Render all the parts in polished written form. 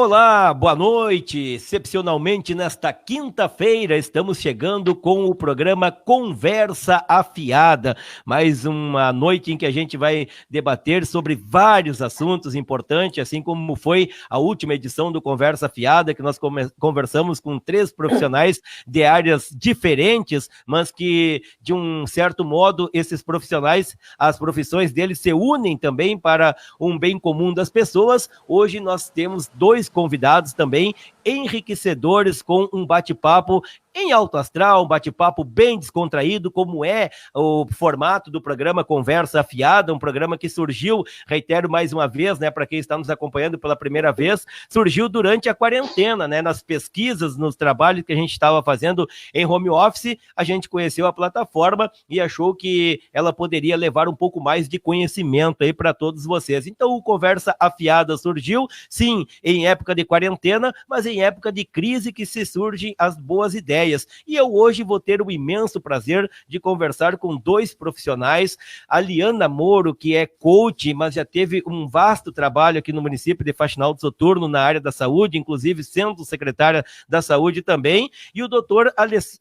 Olá, boa noite. Excepcionalmente, nesta quinta-feira, estamos chegando com o programa Conversa Afiada. Mais uma noite em que a gente vai debater sobre vários assuntos importantes, assim como foi a última edição do Conversa Afiada, que nós conversamos com 3 profissionais de áreas diferentes, mas que, de um certo modo, esses profissionais, as profissões deles se unem também para um bem comum das pessoas. Hoje nós temos 2 convidados também enriquecedores com um bate-papo em alto astral, um bate-papo bem descontraído, como é o formato do programa Conversa Afiada, um programa que surgiu, reitero mais uma vez, né, para quem está nos acompanhando pela primeira vez, surgiu durante a quarentena, né, nas pesquisas, nos trabalhos que a gente estava fazendo em home office, a gente conheceu a plataforma e achou que ela poderia levar um pouco mais de conhecimento aí para todos vocês. Então o Conversa Afiada surgiu, sim, em época de quarentena, mas em época de crise que se surgem as boas ideias. E eu hoje vou ter o imenso prazer de conversar com 2 profissionais, a Liana Moro, que é coach, mas já teve um vasto trabalho aqui no município de Faxinal do Soturno, na área da saúde, inclusive sendo secretária da saúde também, e o doutor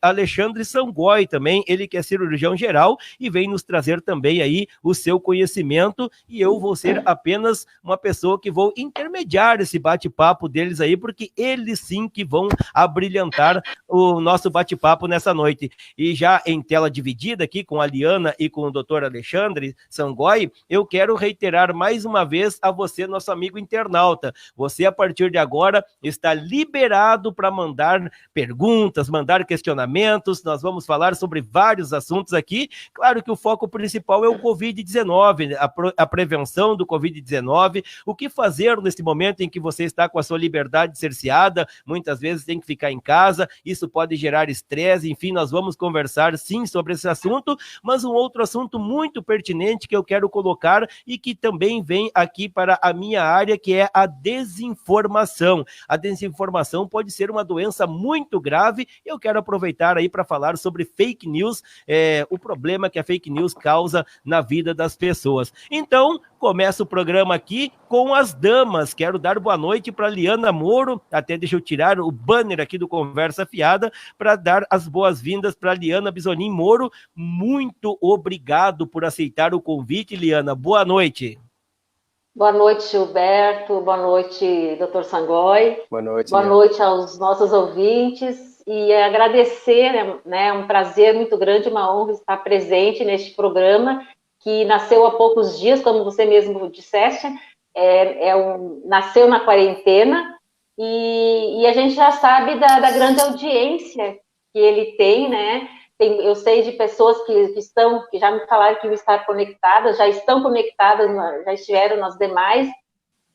Alexandre Sangoi também, ele que é cirurgião geral e vem nos trazer também aí o seu conhecimento, e eu vou ser apenas uma pessoa que vou intermediar esse bate-papo deles aí, porque eles sim que vão abrilhantar o nosso bate-papo nessa noite. E já em tela dividida aqui com a Liana e com o doutor Alexandre Sangoi, eu quero reiterar mais uma vez a você, nosso amigo internauta. Você, a partir de agora, está liberado para mandar perguntas, mandar questionamentos. Nós vamos falar sobre vários assuntos aqui. Claro que o foco principal é o Covid-19, a prevenção do Covid-19, o que fazer nesse momento em que você está com a sua liberdade cerceada, muitas vezes tem que ficar em casa, isso pode gerar estresse, enfim, nós vamos conversar sim sobre esse assunto, mas um outro assunto muito pertinente que eu quero colocar e que também vem aqui para a minha área, que é a desinformação. A desinformação pode ser uma doença muito grave, e eu quero aproveitar aí para falar sobre fake news, o problema que a fake news causa na vida das pessoas. Então, começa o programa aqui com as damas. Quero dar boa noite para Liana Moro, até deixa eu tirar o banner aqui do Conversa Fiada, para dar as boas-vindas para Liana Bisonin Moro. Muito obrigado por aceitar o convite, Liana. Boa noite. Boa noite, Gilberto. Boa noite, Dr. Sangoi. Boa noite. Boa noite aos nossos ouvintes. E agradecer, né, é um prazer muito grande, uma honra estar presente neste programa, que nasceu há poucos dias, como você mesmo disseste, nasceu na quarentena, e a gente já sabe da grande audiência que ele tem, né? Eu sei de pessoas que já me falaram que já estão conectadas, já estiveram nas demais,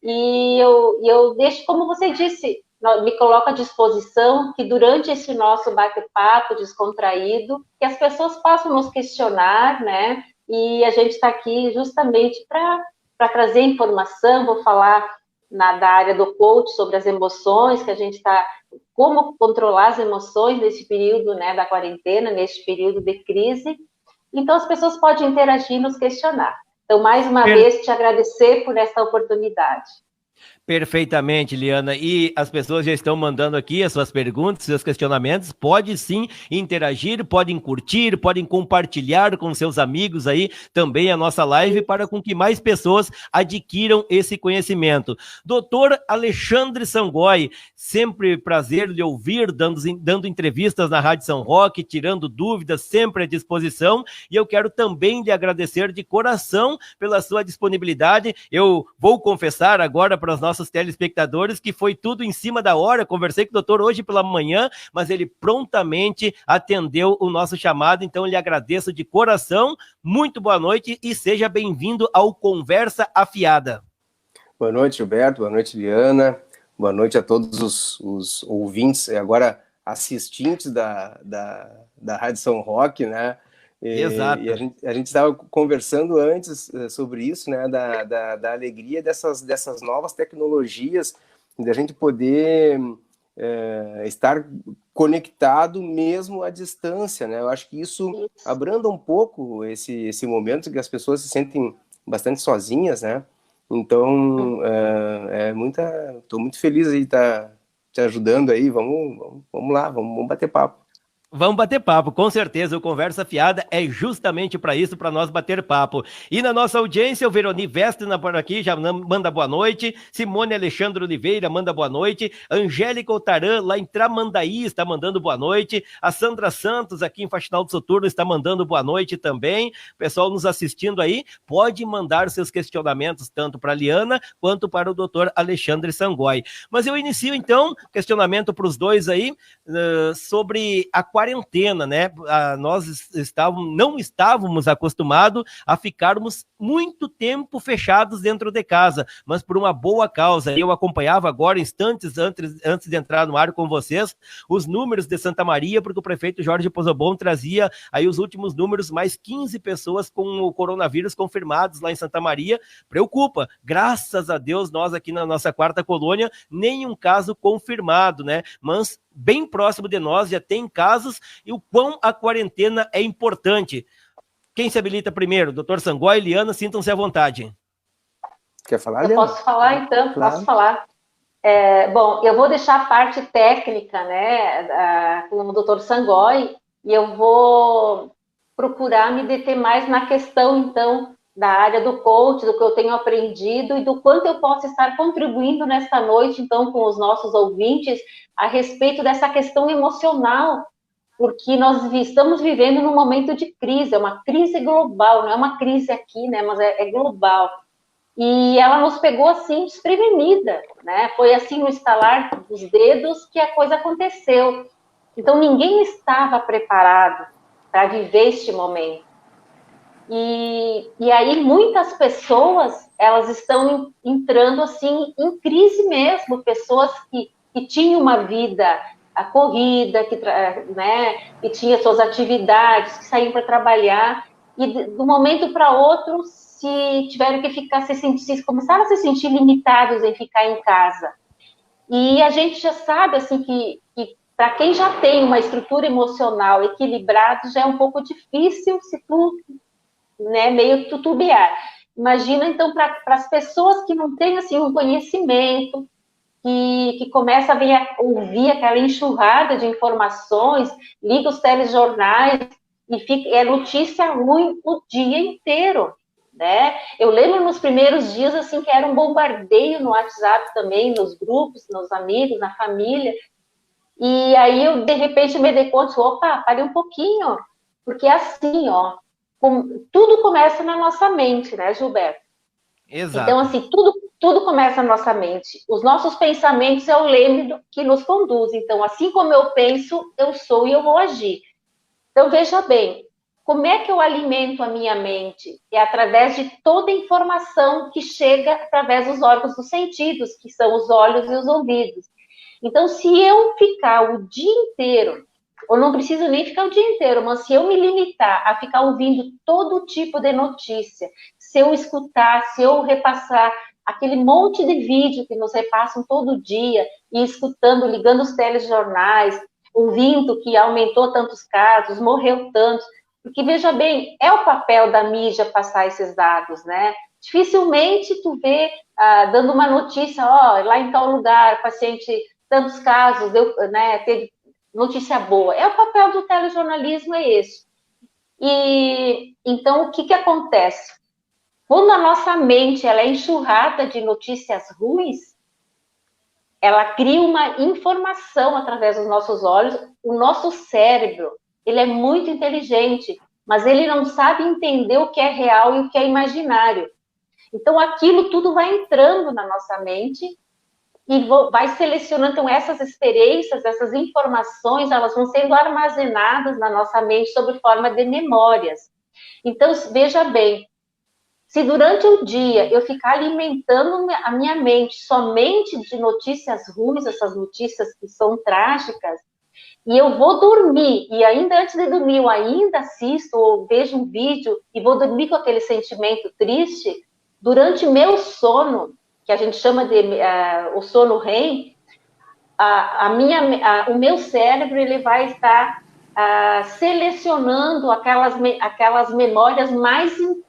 e eu deixo, como você disse, me coloco à disposição que durante esse nosso bate-papo descontraído, que as pessoas possam nos questionar, né? E a gente está aqui justamente para trazer informação. Vou falar da área do coach sobre as emoções, que a gente está, como controlar as emoções nesse período, né, da quarentena, neste período de crise. Então as pessoas podem interagir e nos questionar. Então, mais uma vez, te agradecer por essa oportunidade. Perfeitamente, Liana. E as pessoas já estão mandando aqui as suas perguntas, seus questionamentos. Pode sim interagir, podem curtir, podem compartilhar com seus amigos aí também a nossa live, para com que mais pessoas adquiram esse conhecimento. Doutor Alexandre Sangoi, sempre prazer lhe ouvir, dando entrevistas na Rádio São Roque, tirando dúvidas, sempre à disposição. E eu quero também lhe agradecer de coração pela sua disponibilidade. Eu vou confessar agora para os nossos telespectadores que foi tudo em cima da hora. Conversei com o doutor hoje pela manhã, mas ele prontamente atendeu o nosso chamado, então eu lhe agradeço de coração. Muito boa noite e seja bem-vindo ao Conversa Afiada. Boa noite, Gilberto, boa noite, Liana, boa noite a todos os ouvintes, agora assistentes da Rádio São Roque, né? Exato. E a gente estava conversando antes sobre isso, né, da alegria dessas novas tecnologias, da gente poder estar conectado mesmo à distância, né? Eu acho que isso abranda um pouco esse momento que as pessoas se sentem bastante sozinhas, né? Então, estou muito feliz aí de estar te ajudando aí. Vamos lá, vamos bater papo. Vamos bater papo, com certeza. O Conversa Fiada é justamente para isso, para nós bater papo. E na nossa audiência, o Veroni Vestina por aqui já manda boa noite. Simone Alexandre Oliveira manda boa noite. Angélica Otaran, lá em Tramandaí, está mandando boa noite. A Sandra Santos, aqui em Faxinal do Soturno, está mandando boa noite também. O pessoal nos assistindo aí, pode mandar seus questionamentos tanto para a Liana quanto para o doutor Alexandre Sangoi. Mas eu inicio, então, questionamento para os dois aí, sobre a quarentena, né? Nós não estávamos acostumados a ficarmos muito tempo fechados dentro de casa, mas por uma boa causa. Eu acompanhava agora, instantes antes de entrar no ar com vocês, os números de Santa Maria, porque o prefeito Jorge Pozobon trazia aí os últimos números, mais 15 pessoas com o coronavírus confirmados lá em Santa Maria. Preocupa. Graças a Deus, nós aqui na nossa quarta colônia, nenhum caso confirmado, né? Mas bem próximo de nós já tem casos, e o quão a quarentena é importante. Quem se habilita primeiro? Doutor Sangoi, Liana, sintam-se à vontade. Quer falar, Liana? Eu posso falar, então? Claro. Posso falar. Bom, eu vou deixar a parte técnica, né, com o doutor Sangoi, e eu vou procurar me deter mais na questão, então, da área do coach, do que eu tenho aprendido e do quanto eu posso estar contribuindo nesta noite, então, com os nossos ouvintes, a respeito dessa questão emocional, porque nós estamos vivendo num momento de crise, é uma crise global, não é uma crise aqui, né, mas é global. E ela nos pegou, assim, desprevenida, né, foi assim, no estalar dos dedos que a coisa aconteceu. Então, ninguém estava preparado para viver este momento. E aí muitas pessoas, elas estão entrando assim em crise mesmo, pessoas que tinham uma vida corrida, que tinha suas atividades, que saíam para trabalhar, e de um momento para outro se tiveram que começaram a se sentir limitados em ficar em casa. E a gente já sabe assim que para quem já tem uma estrutura emocional equilibrada, já é um pouco difícil se tu, né, meio tutubiar. Imagina, então, para as pessoas que não têm, assim, um conhecimento, que começa a ouvir aquela enxurrada de informações, liga os telejornais, e é notícia ruim o dia inteiro, né? Eu lembro nos primeiros dias, assim, que era um bombardeio no WhatsApp também, nos grupos, nos amigos, na família, e aí eu, de repente, me dei conta, opa, parei um pouquinho, porque é assim, ó, tudo começa na nossa mente, né, Gilberto? Exato. Então, assim, tudo começa na nossa mente. Os nossos pensamentos é o leme que nos conduz. Então, assim como eu penso, eu sou e eu vou agir. Então, veja bem, como é que eu alimento a minha mente? É através de toda a informação que chega através dos órgãos dos sentidos, que são os olhos e os ouvidos. Então, se eu ficar o dia inteiro, ou não preciso nem ficar o dia inteiro, mas se eu me limitar a ficar ouvindo todo tipo de notícia, se eu escutar, se eu repassar aquele monte de vídeo que nos repassam todo dia, e escutando, ligando os telejornais, ouvindo que aumentou tantos casos, morreu tantos, porque, veja bem, é o papel da mídia passar esses dados, né? Dificilmente tu vê dando uma notícia, lá em tal lugar, paciente, tantos casos, teve notícia boa. É o papel do telejornalismo, é esse. E então, o que acontece? Quando a nossa mente ela é enxurrada de notícias ruins, ela cria uma informação através dos nossos olhos. O nosso cérebro, ele é muito inteligente, mas ele não sabe entender o que é real e o que é imaginário. Então, aquilo tudo vai entrando na nossa mente e vai selecionando. Então, essas experiências, essas informações, elas vão sendo armazenadas na nossa mente sob forma de memórias. Então, veja bem, se durante o dia eu ficar alimentando a minha mente somente de notícias ruins, essas notícias que são trágicas, e eu vou dormir, e ainda antes de dormir eu ainda assisto ou vejo um vídeo e vou dormir com aquele sentimento triste, durante meu sono, que a gente chama de o sono REM, o meu cérebro ele vai estar selecionando aquelas memórias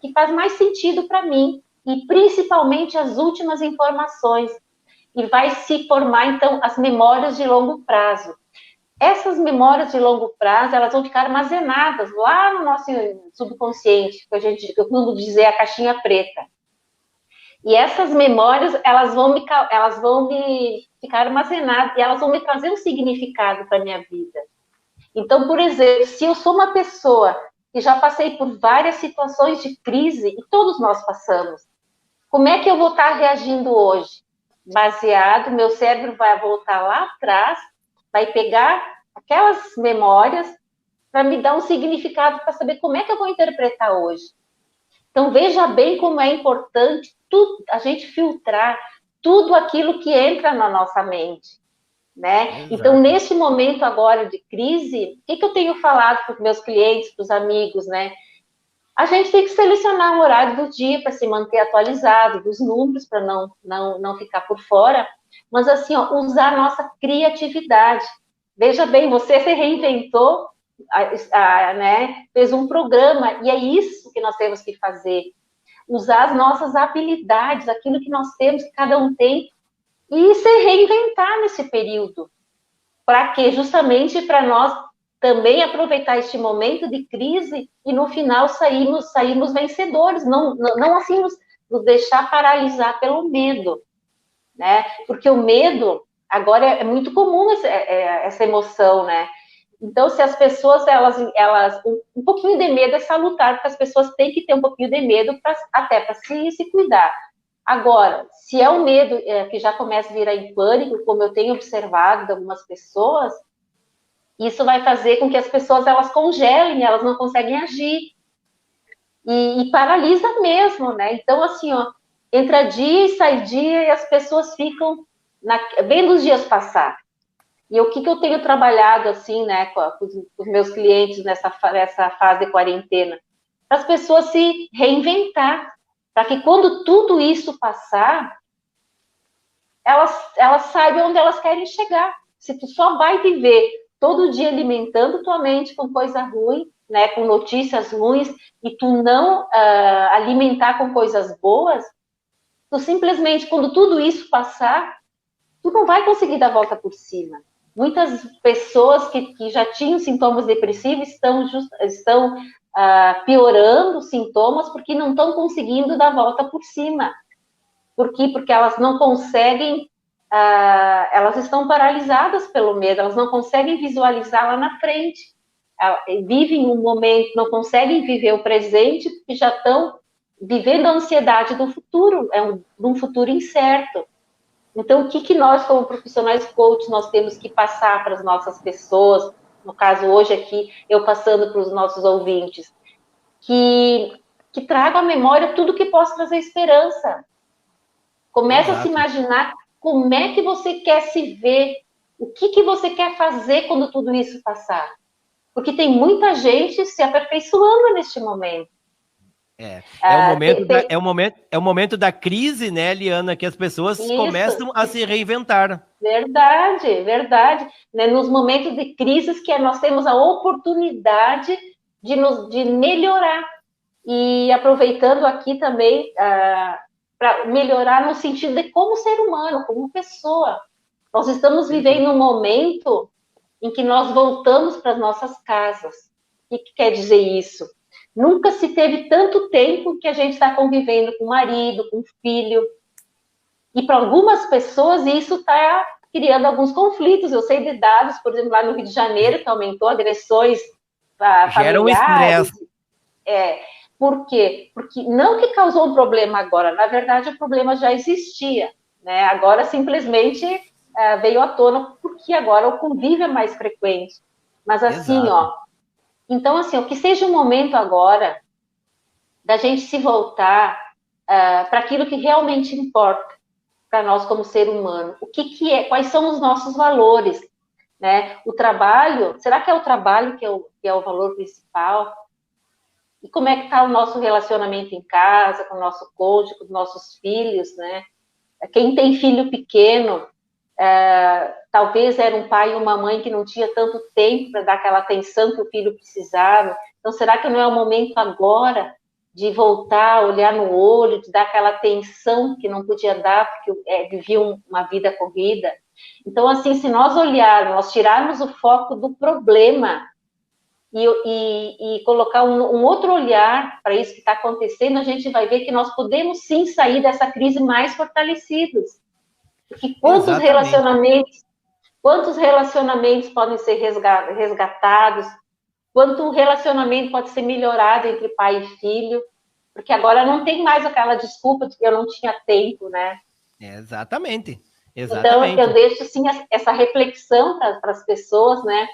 que faz mais sentido para mim e principalmente as últimas informações. E vai se formar, então, as memórias de longo prazo. Essas memórias de longo prazo, elas vão ficar armazenadas lá no nosso subconsciente, que eu costumo dizer a caixinha preta. E essas memórias, elas vão me ficar armazenadas e elas vão me trazer um significado para a minha vida. Então, por exemplo, se eu sou uma pessoa que já passei por várias situações de crise, e todos nós passamos, como é que eu vou estar reagindo hoje? Baseado, meu cérebro vai voltar lá atrás, vai pegar aquelas memórias para me dar um significado, para saber como é que eu vou interpretar hoje. Então, veja bem como é importante a gente filtrar tudo aquilo que entra na nossa mente, né? Então, neste momento agora de crise, o que eu tenho falado para os meus clientes, para os amigos, né? A gente tem que selecionar um horário do dia para se manter atualizado dos números, para não ficar por fora, mas assim, ó, usar a nossa criatividade. Veja bem, você se reinventou, né? Fez um programa, e é isso que nós temos que fazer. Usar as nossas habilidades, aquilo que nós temos, que cada um tem, e se reinventar nesse período. Para quê? Justamente para nós também aproveitar este momento de crise e no final sairmos vencedores, não assim nos deixar paralisar pelo medo, né? Porque o medo, agora é muito comum essa emoção, né? Então, se as pessoas, um pouquinho de medo é salutar, porque as pessoas têm que ter um pouquinho de medo até para se cuidar. Agora, se é um medo que já começa a virar em pânico, como eu tenho observado de algumas pessoas, isso vai fazer com que as pessoas, elas congelem, elas não conseguem agir. E paralisa mesmo, né? Então, assim, ó, entra dia e sai dia e as pessoas ficam vendo os dias passar. E o que eu tenho trabalhado, assim, né, com os meus clientes nessa fase de quarentena? Para as pessoas se reinventar, para que quando tudo isso passar, elas saibam onde elas querem chegar. Se tu só vai viver todo dia alimentando tua mente com coisa ruim, né, com notícias ruins, e tu não alimentar com coisas boas, tu simplesmente, quando tudo isso passar, tu não vai conseguir dar a volta por cima. Muitas pessoas que já tinham sintomas depressivos estão piorando os sintomas porque não estão conseguindo dar a volta por cima. Por quê? Porque elas não conseguem, elas estão paralisadas pelo medo, elas não conseguem visualizar lá na frente. Vivem um momento, não conseguem viver o presente porque já estão vivendo a ansiedade do futuro, de um futuro incerto. Então, o que nós, como profissionais coach, nós temos que passar para as nossas pessoas, no caso hoje aqui, eu passando para os nossos ouvintes, que traga à memória tudo que possa trazer esperança. Começa a se imaginar como é que você quer se ver, o que você quer fazer quando tudo isso passar. Porque tem muita gente se aperfeiçoando neste momento. É o momento da crise, né, Liana, que as pessoas começam a se reinventar. Verdade, verdade. Né, nos momentos de crises que nós temos a oportunidade de melhorar. E aproveitando aqui também para melhorar no sentido de como ser humano, como pessoa. Nós estamos vivendo um momento em que nós voltamos para as nossas casas. O que quer dizer isso? Nunca se teve tanto tempo que a gente está convivendo com o marido, com o filho. E para algumas pessoas isso está criando alguns conflitos. Eu sei de dados, por exemplo, lá no Rio de Janeiro, que aumentou agressões familiares. Gera um estresse. Por quê? Porque não que causou um problema agora, na verdade o problema já existia, né? Agora simplesmente veio à tona porque agora o convívio é mais frequente. Mas assim, então assim, que seja um momento agora da gente se voltar para aquilo que realmente importa para nós como ser humano. O que é? Quais são os nossos valores? Né? O trabalho, será que é o trabalho que é o valor principal? E como é que está o nosso relacionamento em casa, com o nosso cônjuge, com os nossos filhos, né? Quem tem filho pequeno, talvez era um pai e uma mãe que não tinha tanto tempo para dar aquela atenção que o filho precisava. Então, será que não é o momento agora de voltar a olhar no olho, de dar aquela atenção que não podia dar, porque viviam uma vida corrida. Então, assim, se nós olharmos, nós tirarmos o foco do problema e colocar um outro olhar para isso que está acontecendo, a gente vai ver que nós podemos sim sair dessa crise mais fortalecidos. Porque quantos relacionamentos podem ser resgatados, quanto relacionamento pode ser melhorado entre pai e filho, porque agora não tem mais aquela desculpa de que eu não tinha tempo, né? Exatamente. Então, eu deixo, sim, essa reflexão para as pessoas, né?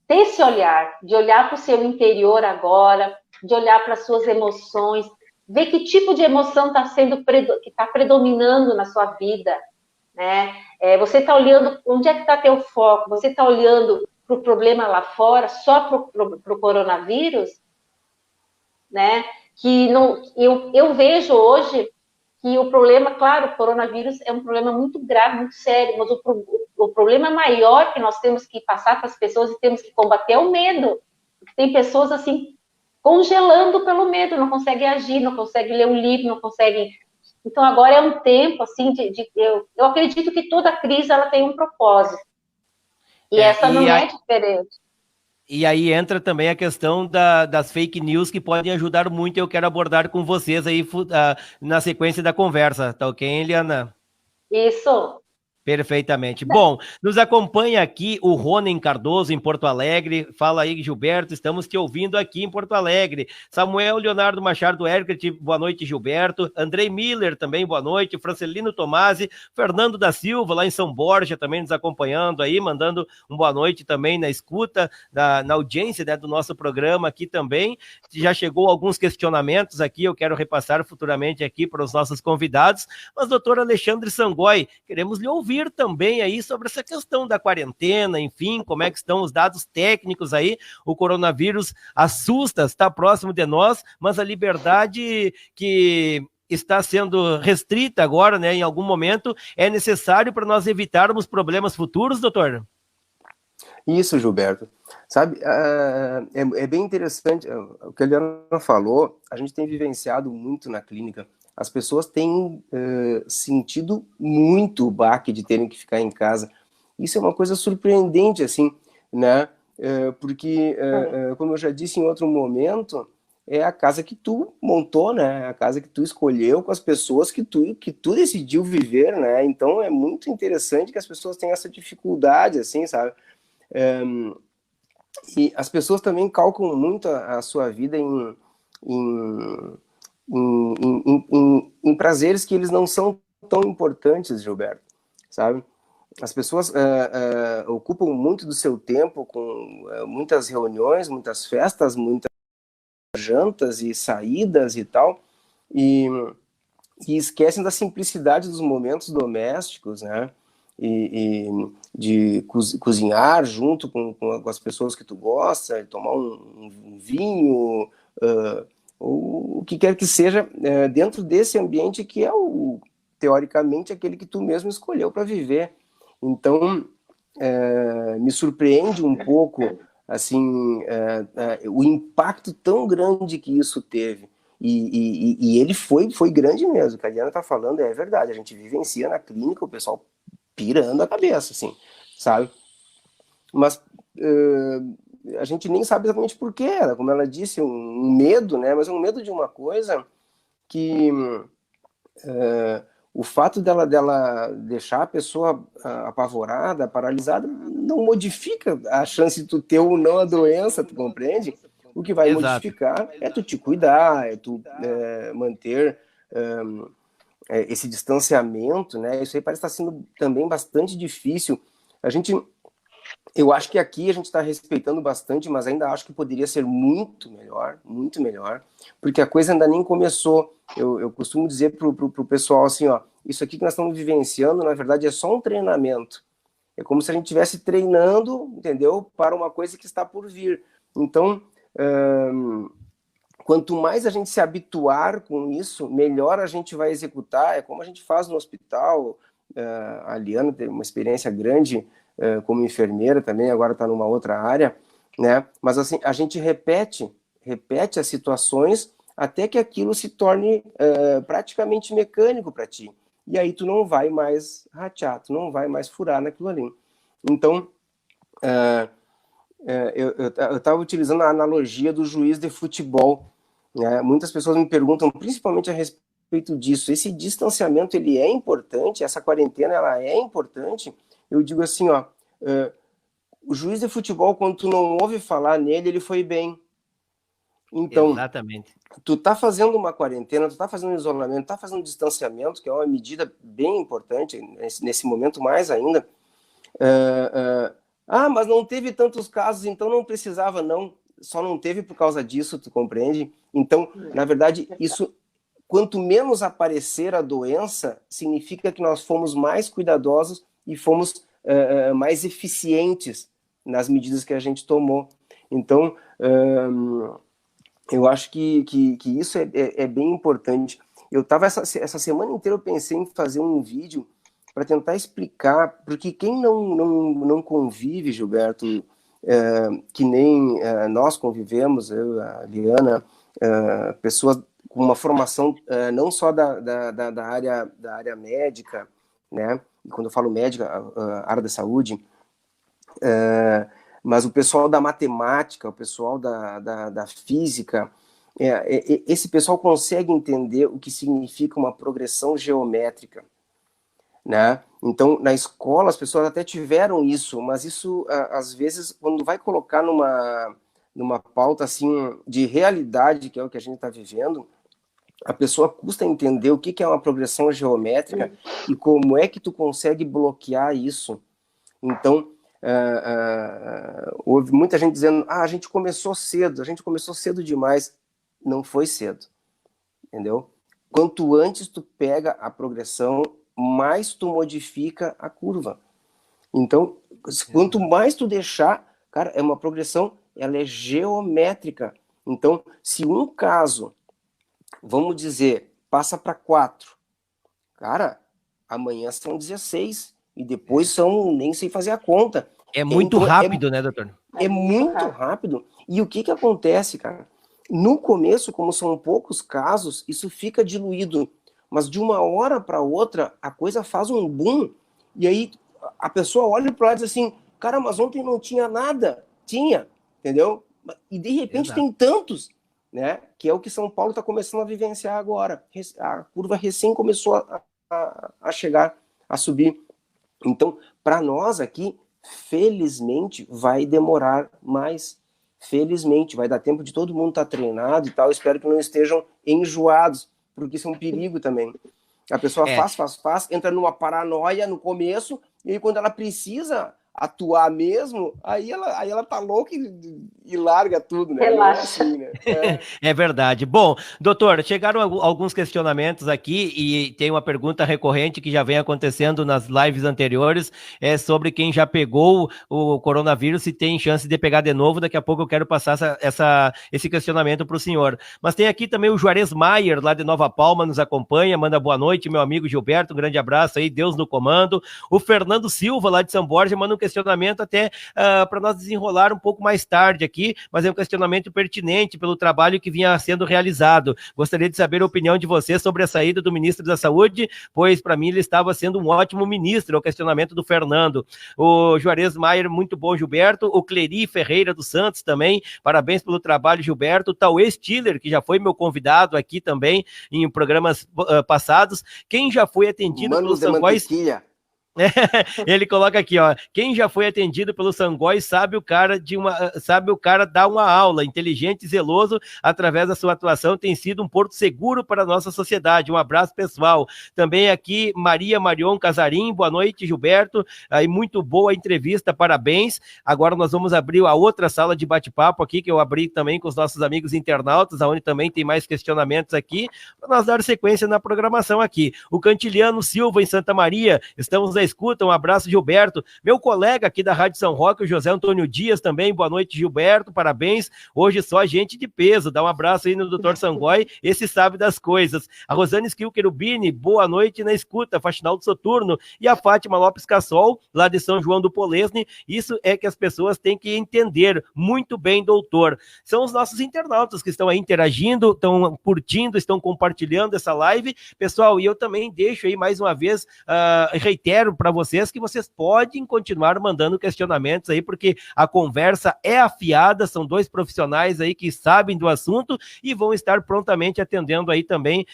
Ter esse olhar, de olhar para o seu interior agora, de olhar para as suas emoções, ver que tipo de emoção que está predominando na sua vida, né? Você está olhando, onde é que está teu foco? Você está olhando para o problema lá fora, só para o coronavírus, né? Que não, eu vejo hoje que o problema, claro, o coronavírus é um problema muito grave, muito sério, mas o problema maior que nós temos que passar para as pessoas e temos que combater é o medo. Porque tem pessoas, assim, congelando pelo medo, não conseguem agir, não conseguem ler um livro, não conseguem... Então, agora é um tempo, assim, eu acredito que toda crise, ela tem um propósito. E essa não é diferente. E aí entra também a questão das fake news que podem ajudar muito, eu quero abordar com vocês aí na sequência da conversa, tá ok, Eliana? Isso. Perfeitamente. Bom, nos acompanha aqui o Ronen Cardoso, em Porto Alegre. Fala aí, Gilberto, estamos te ouvindo aqui em Porto Alegre. Samuel Leonardo Machado Erckert, boa noite, Gilberto. Andrei Miller, também, boa noite. Francelino Tomasi, Fernando da Silva, lá em São Borja, também nos acompanhando aí, mandando um boa noite também na escuta, na audiência, né, do nosso programa aqui também. Já chegou alguns questionamentos aqui, eu quero repassar futuramente aqui para os nossos convidados. Mas, doutor Alexandre Sangoi, queremos lhe ouvir também aí sobre essa questão da quarentena, enfim, como é que estão os dados técnicos aí. O coronavírus assusta, está próximo de nós, mas a liberdade que está sendo restrita agora, né, em algum momento, é necessário para nós evitarmos problemas futuros, doutor? Isso, Gilberto. Sabe, é bem interessante o que a Eliana falou. A gente tem vivenciado muito na clínica. As pessoas têm sentido muito o baque de terem que ficar em casa. Isso é uma coisa surpreendente, assim, né? Porque, como eu já disse em outro momento, é a casa que tu montou, né? A casa que tu escolheu com as pessoas que tu decidiu viver, né? Então é muito interessante que as pessoas tenham essa dificuldade, assim, sabe? E as pessoas também calculam muito a sua vida em prazeres que eles não são tão importantes, Gilberto, sabe? As pessoas ocupam muito do seu tempo com muitas reuniões, muitas festas, muitas jantas e saídas e tal, e esquecem da simplicidade dos momentos domésticos, né? E de cozinhar junto com as pessoas que tu gosta, tomar um vinho, ou o que quer que seja, dentro desse ambiente que é teoricamente aquele que tu mesmo escolheu para viver. Então, me surpreende um pouco assim, o impacto tão grande que isso teve. E ele foi grande mesmo. O que a Diana está falando é verdade. A gente vivencia na clínica, o pessoal pirando a cabeça, assim, sabe? Mas a gente nem sabe exatamente por quê. Como ela disse, um medo, né? Mas é um medo de uma coisa que o fato dela deixar a pessoa apavorada, paralisada, não modifica a chance de tu ter ou não a doença, tu compreende? O que vai modificar é tu te cuidar, é tu manter esse distanciamento, né? Isso aí parece estar sendo também bastante difícil. Eu acho que aqui a gente está respeitando bastante, mas ainda acho que poderia ser muito melhor, porque a coisa ainda nem começou. Eu costumo dizer pro pessoal assim, ó, isso aqui que nós estamos vivenciando, na verdade, é só um treinamento. É como se a gente estivesse treinando, entendeu? Para uma coisa que está por vir. Então, quanto mais a gente se habituar com isso, melhor a gente vai executar. É como a gente faz no hospital. A Liana tem uma experiência grande como enfermeira também, agora está numa outra área, né? Mas assim, a gente repete repete as situações até que aquilo se torne praticamente mecânico para ti. E aí tu não vai mais ratear, tu não vai mais furar naquilo ali. Então, eu estava utilizando a analogia do juiz de futebol, né? Muitas pessoas me perguntam, principalmente a respeito disso, esse distanciamento, ele é importante, essa quarentena, ela é importante? Eu digo assim, ó, o juiz de futebol, quando tu não ouve falar nele, ele foi bem. Então, exatamente. Tu tá fazendo uma quarentena, tu tá fazendo um isolamento, tá fazendo um distanciamento, que é uma medida bem importante, nesse momento mais ainda. Mas não teve tantos casos, então não precisava, não. Só não teve por causa disso, tu compreende? Então, na verdade, isso, quanto menos aparecer a doença, significa que nós fomos mais cuidadosos e fomos mais eficientes nas medidas que a gente tomou. Então, eu acho que isso é bem importante. Eu estava essa semana inteira, eu pensei em fazer um vídeo para tentar explicar, porque quem não convive, Gilberto, que nem nós convivemos, eu, a Liana, pessoas com uma formação não só da área médica, né? E quando eu falo médica, a área da saúde, mas o pessoal da matemática, o pessoal da física, esse pessoal consegue entender o que significa uma progressão geométrica, né? Então, na escola, as pessoas até tiveram isso, mas isso, às vezes, quando vai colocar numa pauta assim, de realidade, que é o que a gente está vivendo, a pessoa custa entender o que é uma progressão geométrica e como é que tu consegue bloquear isso. Então, houve muita gente dizendo, a gente começou cedo demais. Não foi cedo, entendeu? Quanto antes tu pega a progressão, mais tu modifica a curva. Então, quanto mais tu deixar, cara, é uma progressão, ela é geométrica. Então, se um caso, vamos dizer, passa para 4, cara, amanhã são 16, e depois são, nem sei fazer a conta. É muito rápido, né, doutor? É muito rápido. E o que acontece, cara? No começo, como são poucos casos, isso fica diluído. Mas de uma hora para outra, a coisa faz um boom. E aí a pessoa olha para lá e diz assim, cara, mas ontem não tinha nada. Tinha, entendeu? E de repente tem tantos, né? Que é o que São Paulo está começando a vivenciar agora. A curva recém começou a chegar, a subir. Então, para nós aqui, felizmente, vai demorar mais. Felizmente, vai dar tempo de todo mundo estar treinado e tal. Espero que não estejam enjoados, porque isso é um perigo também. A pessoa faz, entra numa paranoia no começo, e aí quando ela precisa atuar mesmo, aí ela tá louca e larga tudo, né? Relaxa. Assim, né? É verdade. Bom, doutor, chegaram alguns questionamentos aqui e tem uma pergunta recorrente que já vem acontecendo nas lives anteriores, sobre quem já pegou o coronavírus, se tem chance de pegar de novo. Daqui a pouco eu quero passar esse questionamento para o senhor. Mas tem aqui também o Juarez Maier, lá de Nova Palma, nos acompanha, manda boa noite, meu amigo Gilberto, um grande abraço aí, Deus no comando. O Fernando Silva, lá de São Borja, manda um questionamento até para nós desenrolar um pouco mais tarde aqui, mas é um questionamento pertinente pelo trabalho que vinha sendo realizado. Gostaria de saber a opinião de você sobre a saída do ministro da Saúde, pois para mim ele estava sendo um ótimo ministro, é o questionamento do Fernando. O Juarez Maier, muito bom, Gilberto. O Cleri Ferreira dos Santos também, parabéns pelo trabalho, Gilberto. O Tauê Stiller, que já foi meu convidado aqui também em programas passados. Quem já foi atendido pelo Sangóis... Ele coloca aqui, ó, quem já foi atendido pelo Sangóis sabe o cara dar uma aula, inteligente e zeloso, através da sua atuação, tem sido um porto seguro para a nossa sociedade. Um abraço, pessoal. Também aqui, Maria Marion Casarim, boa noite, Gilberto, aí muito boa a entrevista, parabéns. Agora nós vamos abrir a outra sala de bate-papo aqui, que eu abri também com os nossos amigos internautas, onde também tem mais questionamentos aqui, para nós dar sequência na programação aqui. O Cantiliano Silva, em Santa Maria, estamos na escuta, um abraço, Gilberto, meu colega aqui da Rádio São Roque, o José Antônio Dias também, boa noite, Gilberto, parabéns, hoje só gente de peso, dá um abraço aí no Dr. Sangói, esse sabe das coisas. A Rosane Esquil Querubini, boa noite na escuta, Faxinal do Soturno, e a Fátima Lopes Cassol, lá de São João do Polesne, isso é que as pessoas têm que entender muito bem, doutor. São os nossos internautas que estão aí interagindo, estão curtindo, estão compartilhando essa live, pessoal, e eu também deixo aí mais uma vez, reitero para vocês que vocês podem continuar mandando questionamentos aí, porque a conversa é afiada, são dois profissionais aí que sabem do assunto e vão estar prontamente atendendo aí também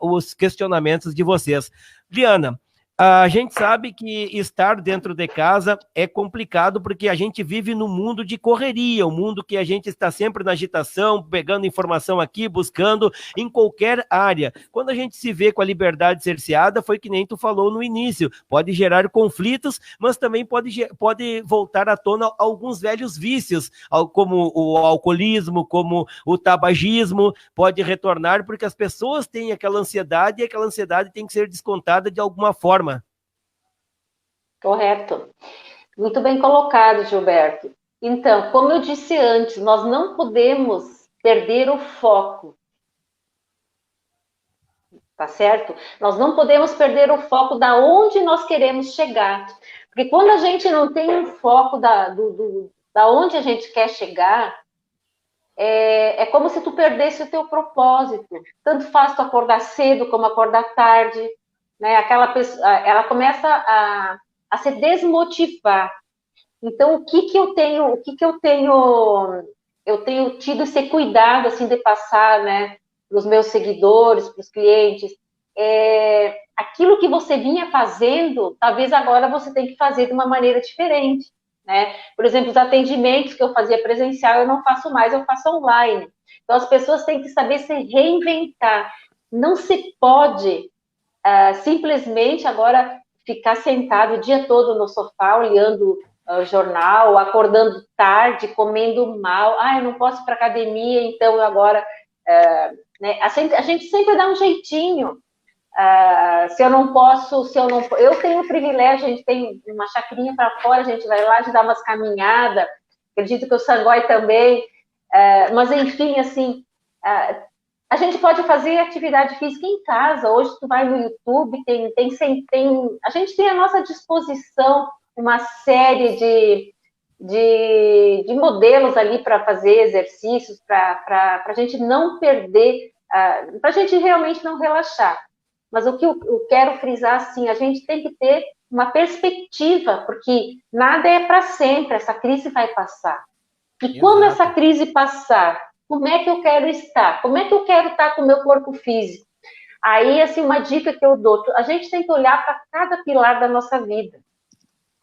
os questionamentos de vocês. Liana, a gente sabe que estar dentro de casa é complicado porque a gente vive num mundo de correria, um mundo que a gente está sempre na agitação, pegando informação aqui, buscando em qualquer área. Quando a gente se vê com a liberdade cerceada, foi que nem tu falou no início, pode gerar conflitos, mas também pode voltar à tona alguns velhos vícios, como o alcoolismo, como o tabagismo, pode retornar porque as pessoas têm aquela ansiedade e aquela ansiedade tem que ser descontada de alguma forma. Correto. Muito bem colocado, Gilberto. Então, como eu disse antes, nós não podemos perder o foco. Tá certo? Nós não podemos perder o foco da onde nós queremos chegar. Porque quando a gente não tem um foco da onde a gente quer chegar, é como se tu perdesse o teu propósito. Tanto faz tu acordar cedo como acordar tarde, né? Aquela pessoa, ela começa a se desmotivar. Então, o que eu tenho tido esse cuidado assim de passar, né, para os meus seguidores, para os clientes, aquilo que você vinha fazendo, talvez agora você tem que fazer de uma maneira diferente, né? Por exemplo, os atendimentos que eu fazia presencial, eu não faço mais, eu faço online. Então, as pessoas têm que saber se reinventar. Não se pode simplesmente agora ficar sentado o dia todo no sofá, olhando o jornal, acordando tarde, comendo mal. Eu não posso ir para academia, então eu agora... né? A gente sempre dá um jeitinho. Se eu não posso, eu tenho o privilégio, a gente tem uma chacrinha para fora, a gente vai lá, a gente dá umas caminhadas, acredito que o Sangói também, mas enfim, assim, a gente pode fazer atividade física em casa. Hoje tu vai no YouTube, a gente tem à nossa disposição uma série de modelos ali para fazer exercícios, para a gente não perder, para a gente realmente não relaxar. Mas o que eu quero frisar, assim, a gente tem que ter uma perspectiva, porque nada é para sempre, essa crise vai passar. E Exato. Quando essa crise passar, como é que eu quero estar? Como é que eu quero estar com o meu corpo físico? Aí, assim, uma dica que eu dou, a gente tem que olhar para cada pilar da nossa vida,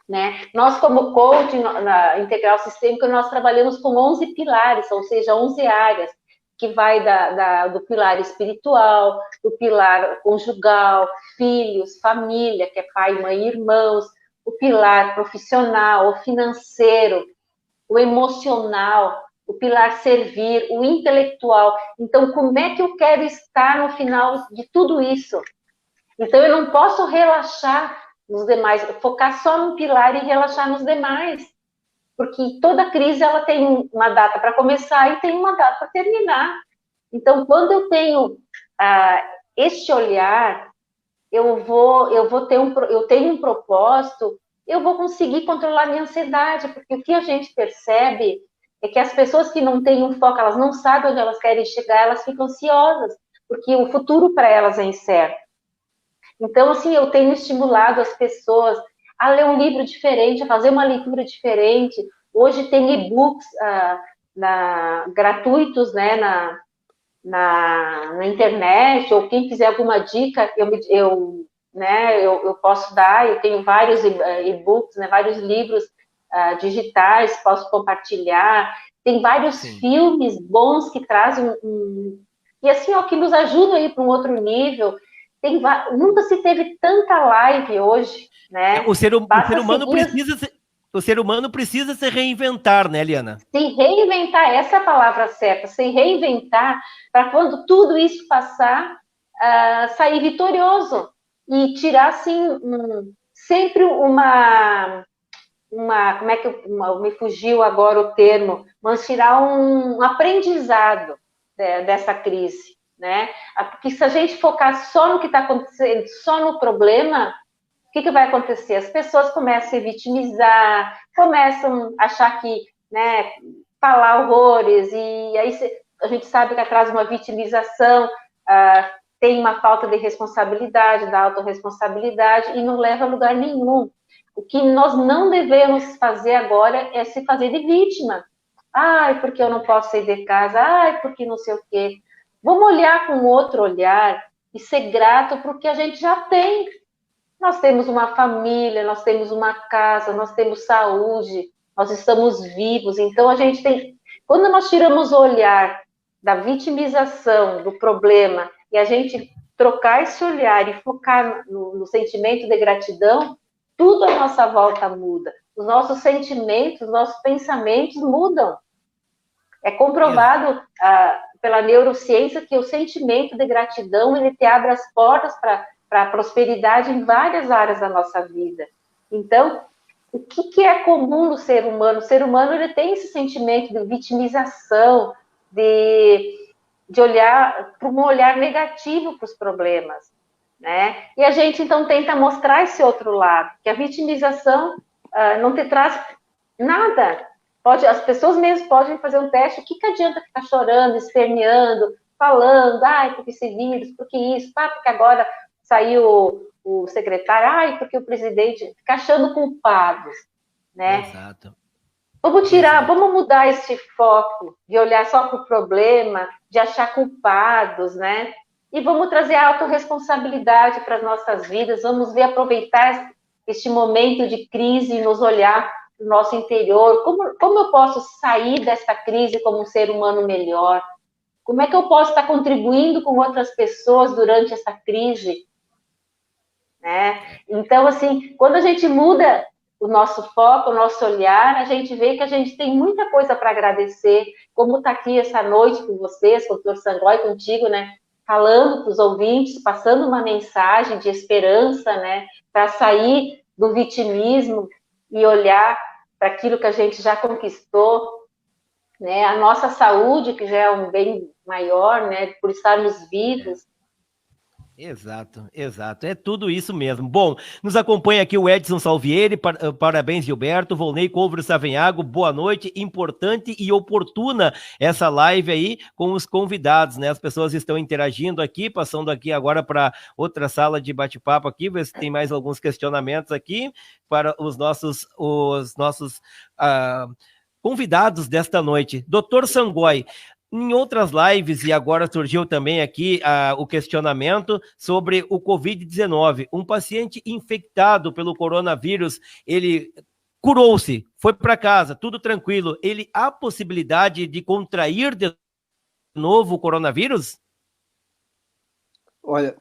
né? Nós, como coach na Integral Sistêmica, nós trabalhamos com 11 pilares, ou seja, 11 áreas, que vai do pilar espiritual, do pilar conjugal, filhos, família, que é pai, mãe e irmãos, o pilar profissional, o financeiro, o emocional, o pilar servir, o intelectual. Então, como é que eu quero estar no final de tudo isso? Então, eu não posso relaxar nos demais, focar só num pilar e relaxar nos demais. Porque toda crise, ela tem uma data para começar e tem uma data para terminar. Então, quando eu tenho este olhar, eu tenho um propósito, eu vou conseguir controlar minha ansiedade, porque o que a gente percebe é que as pessoas que não têm um foco, elas não sabem onde elas querem chegar, elas ficam ansiosas, porque o futuro para elas é incerto. Então, assim, eu tenho estimulado as pessoas a ler um livro diferente, a fazer uma leitura diferente. Hoje tem e-books gratuitos, né, na internet, ou quem quiser alguma dica, eu posso dar. Eu tenho vários e-books, né, vários livros digitais, posso compartilhar. Tem vários filmes bons que trazem e assim, que nos ajudam a ir para um outro nível. Nunca se teve tanta live hoje, né? O ser humano precisa se reinventar, né, Liana? Se reinventar, essa é a palavra certa. Se reinventar para quando tudo isso passar, sair vitorioso e tirar, assim, sempre como é que me fugiu agora o termo, mas tirar um aprendizado dessa crise, né? Porque se a gente focar só no que está acontecendo, só no problema, o que vai acontecer? As pessoas começam a se vitimizar, começam a achar que, né, falar horrores, e aí a gente sabe que atrás de uma vitimização tem uma falta de responsabilidade, da autorresponsabilidade, e não leva a lugar nenhum. O que nós não devemos fazer agora é se fazer de vítima. Ai, porque eu não posso sair de casa, ai, porque não sei o quê. Vamos olhar com outro olhar e ser grato por que a gente já tem. Nós temos uma família, nós temos uma casa, nós temos saúde, nós estamos vivos. Então, a gente tem... Quando nós tiramos o olhar da vitimização, do problema, e a gente trocar esse olhar e focar no sentimento de gratidão, tudo à nossa volta muda. Os nossos sentimentos, os nossos pensamentos mudam. É comprovado pela neurociência que o sentimento de gratidão, ele te abre as portas para a prosperidade em várias áreas da nossa vida. Então, o que é comum no ser humano? O ser humano, ele tem esse sentimento de vitimização, de olhar para um olhar negativo para os problemas, né? E a gente, então, tenta mostrar esse outro lado, que a vitimização não te traz nada. As pessoas mesmo podem fazer um teste, o que adianta ficar chorando, esperneando, falando, ai, porque esse vírus, porque isso, porque agora saiu o secretário, ai, porque o presidente, fica achando culpados, né? Exato. Vamos tirar, vamos mudar esse foco de olhar só para o problema, de achar culpados, né? E vamos trazer a autorresponsabilidade para as nossas vidas, vamos aproveitar este momento de crise e nos olhar no nosso interior. Como eu posso sair dessa crise como um ser humano melhor? Como é que eu posso estar contribuindo com outras pessoas durante essa crise? Né? Então, assim, quando a gente muda o nosso foco, o nosso olhar, a gente vê que a gente tem muita coisa para agradecer, como está aqui essa noite com vocês, com o Dr. Sangoy, contigo, né? Falando para os ouvintes, passando uma mensagem de esperança, né? Para sair do vitimismo e olhar para aquilo que a gente já conquistou, né? A nossa saúde, que já é um bem maior, né? Por estarmos vivos. Exato, exato. É tudo isso mesmo. Bom, nos acompanha aqui o Edson Salvieri, parabéns, Gilberto, Volney Couvre Savenhago, boa noite, importante e oportuna essa live aí com os convidados, né? As pessoas estão interagindo aqui, passando aqui agora para outra sala de bate-papo aqui, ver se tem mais alguns questionamentos aqui para os nossos convidados desta noite. Dr. Sangoy, em outras lives, e agora surgiu também aqui o questionamento sobre o Covid-19. Um paciente infectado pelo coronavírus, ele curou-se, foi para casa, tudo tranquilo. Ele há possibilidade de contrair de novo o coronavírus? Olha,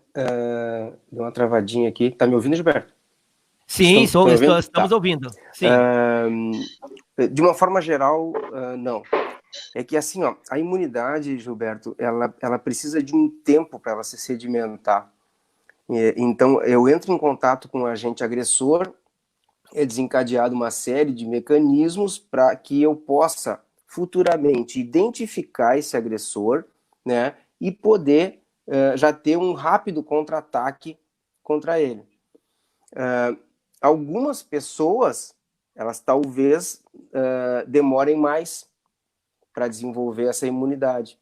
deu uma travadinha aqui. Tá me ouvindo, Gilberto? Sim, estamos ouvindo. Sim. De uma forma geral, não. É que assim, ó, a imunidade, Gilberto, ela precisa de um tempo para ela se sedimentar. Então, eu entro em contato com o agente agressor, é desencadeado uma série de mecanismos para que eu possa futuramente identificar esse agressor, né, e poder já ter um rápido contra-ataque contra ele. Algumas pessoas, elas talvez demorem mais para desenvolver essa imunidade.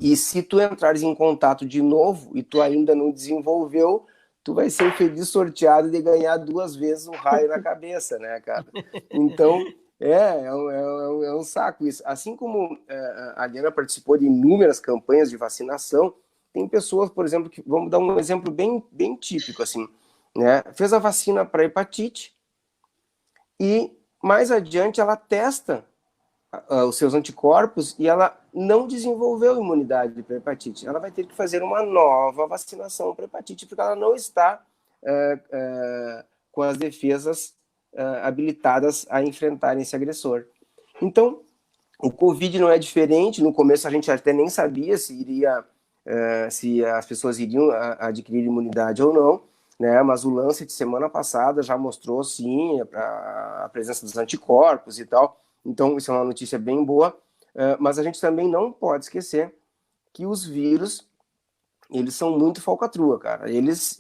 E se tu entrares em contato de novo e tu ainda não desenvolveu, tu vai ser feliz sorteado de ganhar 2 vezes um raio na cabeça, né, cara? Então, é um saco isso. Assim como a Diana participou de inúmeras campanhas de vacinação, tem pessoas, por exemplo, que, vamos dar um exemplo bem típico, assim, né? Fez a vacina para hepatite e mais adiante ela testa os seus anticorpos e ela não desenvolveu imunidade para hepatite. Ela vai ter que fazer uma nova vacinação para hepatite, porque ela não está com as defesas habilitadas a enfrentar esse agressor. Então, o Covid não é diferente. No começo a gente até nem sabia se as pessoas iriam adquirir imunidade ou não. né? Mas o Lancet semana passada já mostrou, sim, a presença dos anticorpos e tal. Então, isso é uma notícia bem boa. Mas a gente também não pode esquecer que os vírus, eles são muito falcatrua, cara. Eles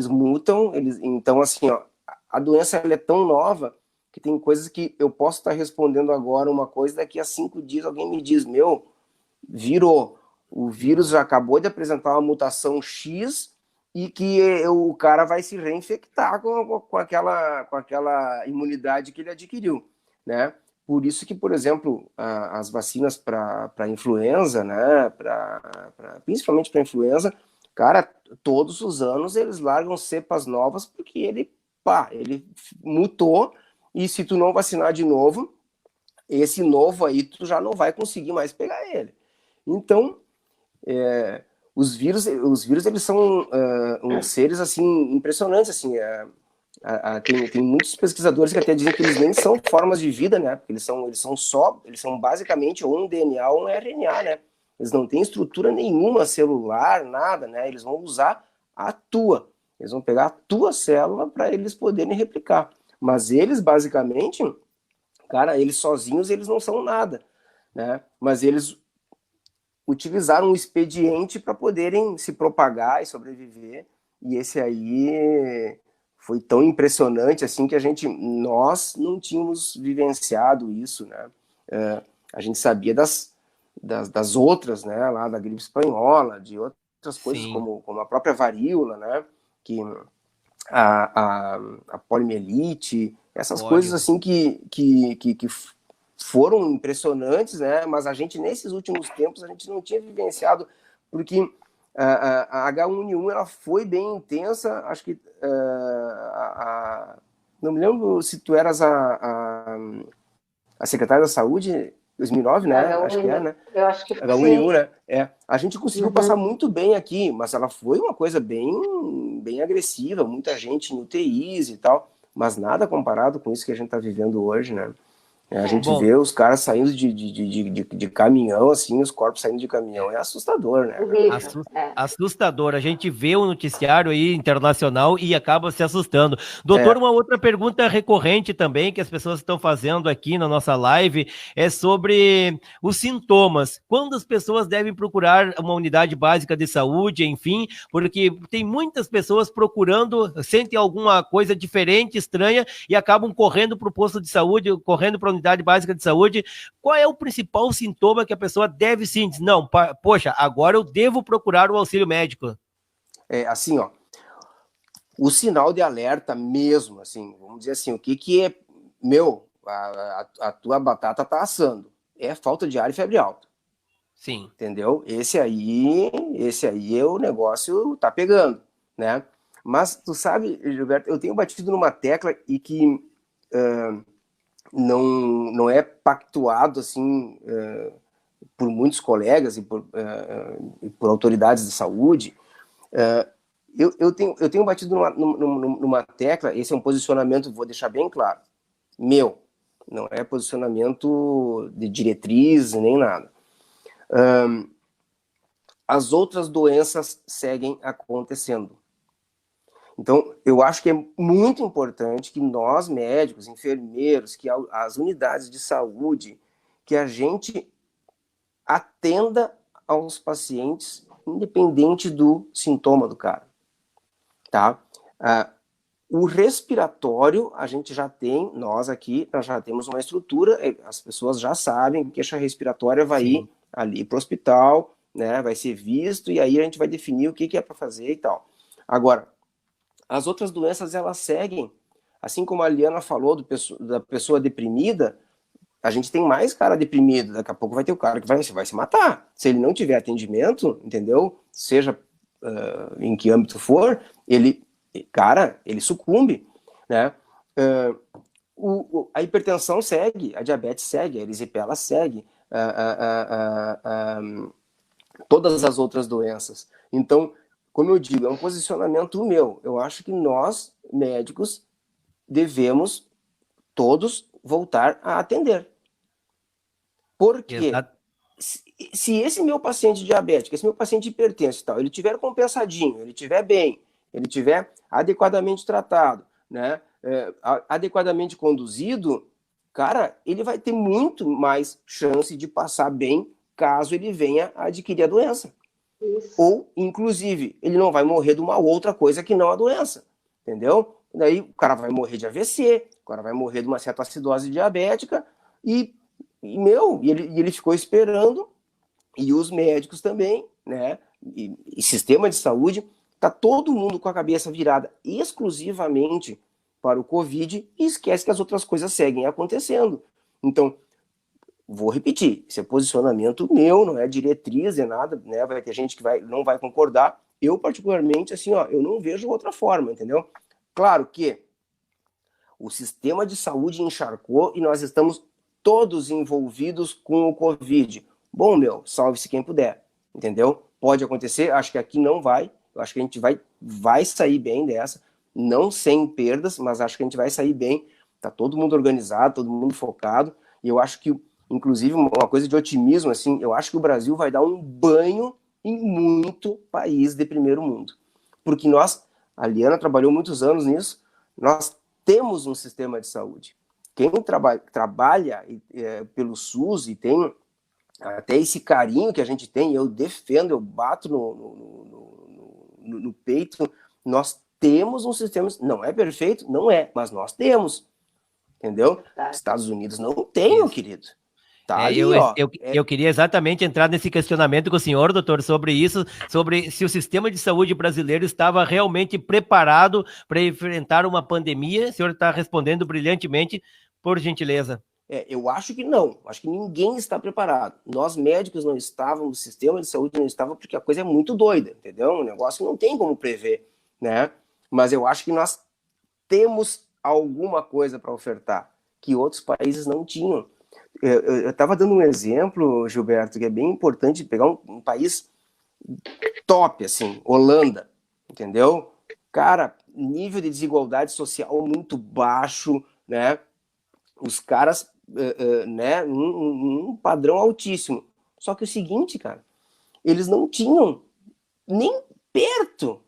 mutam, então, assim, ó, a doença ela é tão nova que tem coisas que eu posso estar respondendo agora uma coisa, daqui a 5 dias alguém me diz, meu, virou. O vírus já acabou de apresentar uma mutação X e que o cara vai se reinfectar com aquela imunidade que ele adquiriu, né? Por isso que, por exemplo, as vacinas para influenza, né, principalmente para influenza, cara, todos os anos eles largam cepas novas porque ele mutou, e se tu não vacinar de novo, esse novo aí tu já não vai conseguir mais pegar ele. Então, os vírus eles são uns seres assim impressionantes, assim. Tem muitos pesquisadores que até dizem que eles nem são formas de vida, né? Porque eles são basicamente ou um DNA ou um RNA, né? Eles não têm estrutura nenhuma celular, nada, né? Eles vão usar eles vão pegar a tua célula para eles poderem replicar. Mas eles basicamente, cara, eles sozinhos eles não são nada, né? Mas eles utilizaram um expediente para poderem se propagar e sobreviver. E esse aí foi tão impressionante assim que nós não tínhamos vivenciado isso, né? A gente sabia das outras, né? Lá da gripe espanhola, de outras coisas como a própria varíola, né? Que a poliomielite, essas coisas assim que foram impressionantes, né? Mas a gente, nesses últimos tempos, a gente não tinha vivenciado, porque a H1N1 ela foi bem intensa, acho que não me lembro se tu eras a secretária da Saúde 2009, né? H1N1, acho que é, né? Eu acho que H1N1, né? A gente conseguiu passar muito bem aqui, mas ela foi uma coisa bem agressiva, muita gente em UTIs e tal, mas nada comparado com isso que a gente está vivendo hoje, né? A gente vê os caras saindo de caminhão, assim, os corpos saindo de caminhão. É assustador, né? Assustador. A gente vê o noticiário aí internacional e acaba se assustando. Doutor, uma outra pergunta recorrente também que as pessoas estão fazendo aqui na nossa live é sobre os sintomas. Quando as pessoas devem procurar uma unidade básica de saúde, enfim, porque tem muitas pessoas procurando, sentem alguma coisa diferente, estranha, e acabam correndo para o posto de saúde, correndo para a unidade básica de saúde. Qual é o principal sintoma que a pessoa deve sentir? Não, poxa, agora eu devo procurar o auxílio médico. Assim, ó, o sinal de alerta mesmo, assim, vamos dizer assim, o que é, a tua batata tá assando, é falta de ar e febre alta. Sim. Entendeu? Esse aí o negócio tá pegando, né? Mas tu sabe, Gilberto, eu tenho batido numa tecla e que não é pactuado assim por muitos colegas e por autoridades de saúde. Eu tenho batido numa tecla, esse é um posicionamento, vou deixar bem claro, não é posicionamento de diretriz nem nada. As outras doenças seguem acontecendo. Então, eu acho que é muito importante que nós, médicos, enfermeiros, que as unidades de saúde, que a gente atenda aos pacientes, independente do sintoma do cara, tá? O respiratório, a gente já tem, nós já temos uma estrutura, as pessoas já sabem que a queixa respiratória vai ir ali para o hospital, né? Vai ser visto, e aí a gente vai definir o que é para fazer e tal. Agora, as outras doenças, elas seguem. Assim como a Liana falou da pessoa deprimida, a gente tem mais cara deprimido. Daqui a pouco vai ter o cara que vai se matar. Se ele não tiver atendimento, entendeu? Seja em que âmbito for, ele sucumbe, né? A hipertensão segue, a diabetes segue, a erisipela segue, todas as outras doenças. Então, como eu digo, é um posicionamento meu. Eu acho que nós, médicos, devemos todos voltar a atender. Porque se esse meu paciente diabético, esse meu paciente hipertenso e tal, ele tiver compensadinho, ele tiver bem, ele estiver adequadamente tratado, né, adequadamente conduzido, cara, ele vai ter muito mais chance de passar bem caso ele venha a adquirir a doença. Isso. Ou, inclusive, ele não vai morrer de uma outra coisa que não a doença, entendeu? Daí o cara vai morrer de AVC, o cara vai morrer de uma cetoacidose diabética e ele ficou esperando, e os médicos também, né? E sistema de saúde, tá todo mundo com a cabeça virada exclusivamente para o Covid e esquece que as outras coisas seguem acontecendo. Então, vou repetir, esse é posicionamento meu, não é diretriz, é nada, né? Vai ter gente que não vai concordar. Eu, particularmente, assim, ó, eu não vejo outra forma, entendeu? Claro que o sistema de saúde encharcou e nós estamos todos envolvidos com o Covid. Bom, salve-se quem puder, entendeu? Pode acontecer, acho que aqui não vai, eu acho que a gente vai sair bem dessa, não sem perdas, mas acho que a gente vai sair bem, tá todo mundo organizado, todo mundo focado, e eu acho que, inclusive, uma coisa de otimismo, assim, eu acho que o Brasil vai dar um banho em muito país de primeiro mundo, porque a Liana trabalhou muitos anos nisso, nós temos um sistema de saúde. Quem trabalha pelo SUS e tem até esse carinho que a gente tem, eu defendo, eu bato no peito, nós temos um sistema, não é perfeito? Não é, mas nós temos, entendeu? Estados Unidos não tem, meu querido. Tá ali, eu queria exatamente entrar nesse questionamento com o senhor, doutor, sobre isso, sobre se o sistema de saúde brasileiro estava realmente preparado para enfrentar uma pandemia. O senhor está respondendo brilhantemente, por gentileza. Eu acho que não, acho que ninguém está preparado. Nós médicos não estávamos, o sistema de saúde não estava, porque a coisa é muito doida, entendeu? O negócio não tem como prever, né? Mas eu acho que nós temos alguma coisa para ofertar que outros países não tinham. Eu estava dando um exemplo, Gilberto, que é bem importante pegar um país top, assim, Holanda, entendeu? Cara, nível de desigualdade social muito baixo, né? Os caras, né, um padrão altíssimo. Só que o seguinte, cara, eles não tinham nem perto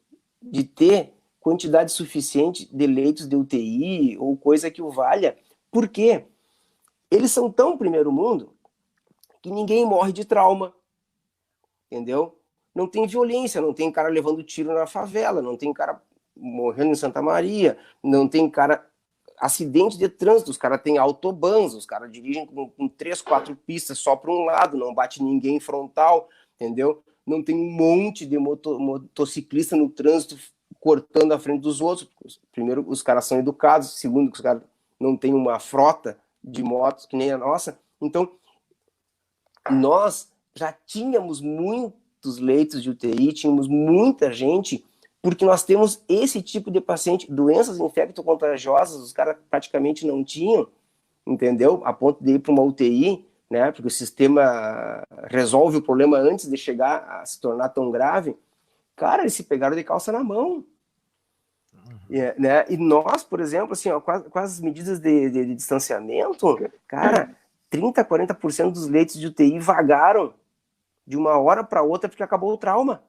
de ter quantidade suficiente de leitos de UTI ou coisa que o valha. Por quê? Eles são tão primeiro mundo que ninguém morre de trauma, entendeu? Não tem violência, não tem cara levando tiro na favela, não tem cara morrendo em Santa Maria, não tem cara... Acidente de trânsito, os caras têm autobans, os caras dirigem com 3, 4 pistas só para um lado, não bate ninguém frontal, entendeu? Não tem um monte de motociclista no trânsito cortando a frente dos outros. Primeiro, os caras são educados, segundo, os caras não têm uma frota de motos que nem a nossa. Então, nós já tínhamos muitos leitos de UTI, tínhamos muita gente, porque nós temos esse tipo de paciente, doenças infecto-contagiosas, os caras praticamente não tinham, entendeu? A ponto de ir para uma UTI, né? Porque o sistema resolve o problema antes de chegar a se tornar tão grave. Cara, eles se pegaram de calça na mão. Né? E nós, por exemplo, assim, ó, com as medidas de distanciamento, cara, 30%, 40% dos leitos de UTI vagaram de uma hora para outra porque acabou o trauma.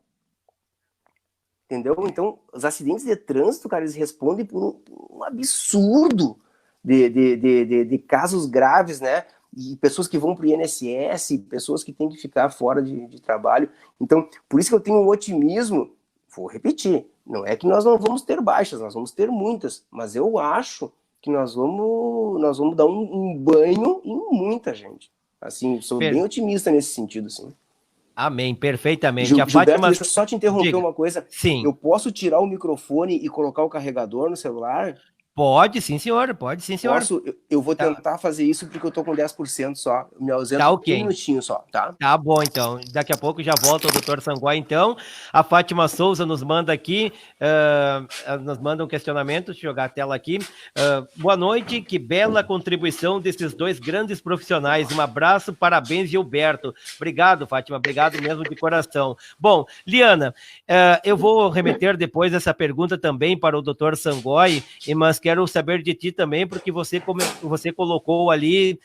Entendeu? Então, os acidentes de trânsito, cara, eles respondem por um absurdo de casos graves, né? E pessoas que vão para o INSS, pessoas que têm que ficar fora de trabalho. Então, por isso que eu tenho um otimismo, vou repetir, não é que nós não vamos ter baixas, nós vamos ter muitas, mas eu acho que nós vamos dar um banho em muita gente. Assim, sou bem otimista nesse sentido, assim. Amém, perfeitamente. Gilberto, Fátima... deixa eu só te interromper. Diga. Uma coisa. Sim. Eu posso tirar o microfone e colocar o carregador no celular? Pode, sim, senhor. Pode, sim, senhor. Eu vou tentar fazer isso porque eu tô com 10% só. Me ausento okay. Um minutinho só, tá? Tá bom, então. Daqui a pouco já volta o doutor Sanguai, então. A Fátima Souza nos manda aqui, nos manda um questionamento, deixa eu jogar a tela aqui. Boa noite, que bela contribuição desses dois grandes profissionais. Um abraço, parabéns, Gilberto. Obrigado, Fátima, obrigado mesmo de coração. Bom, Liana, eu vou remeter depois essa pergunta também para o doutor Sanguai, mas quero saber de ti também, porque você colocou ali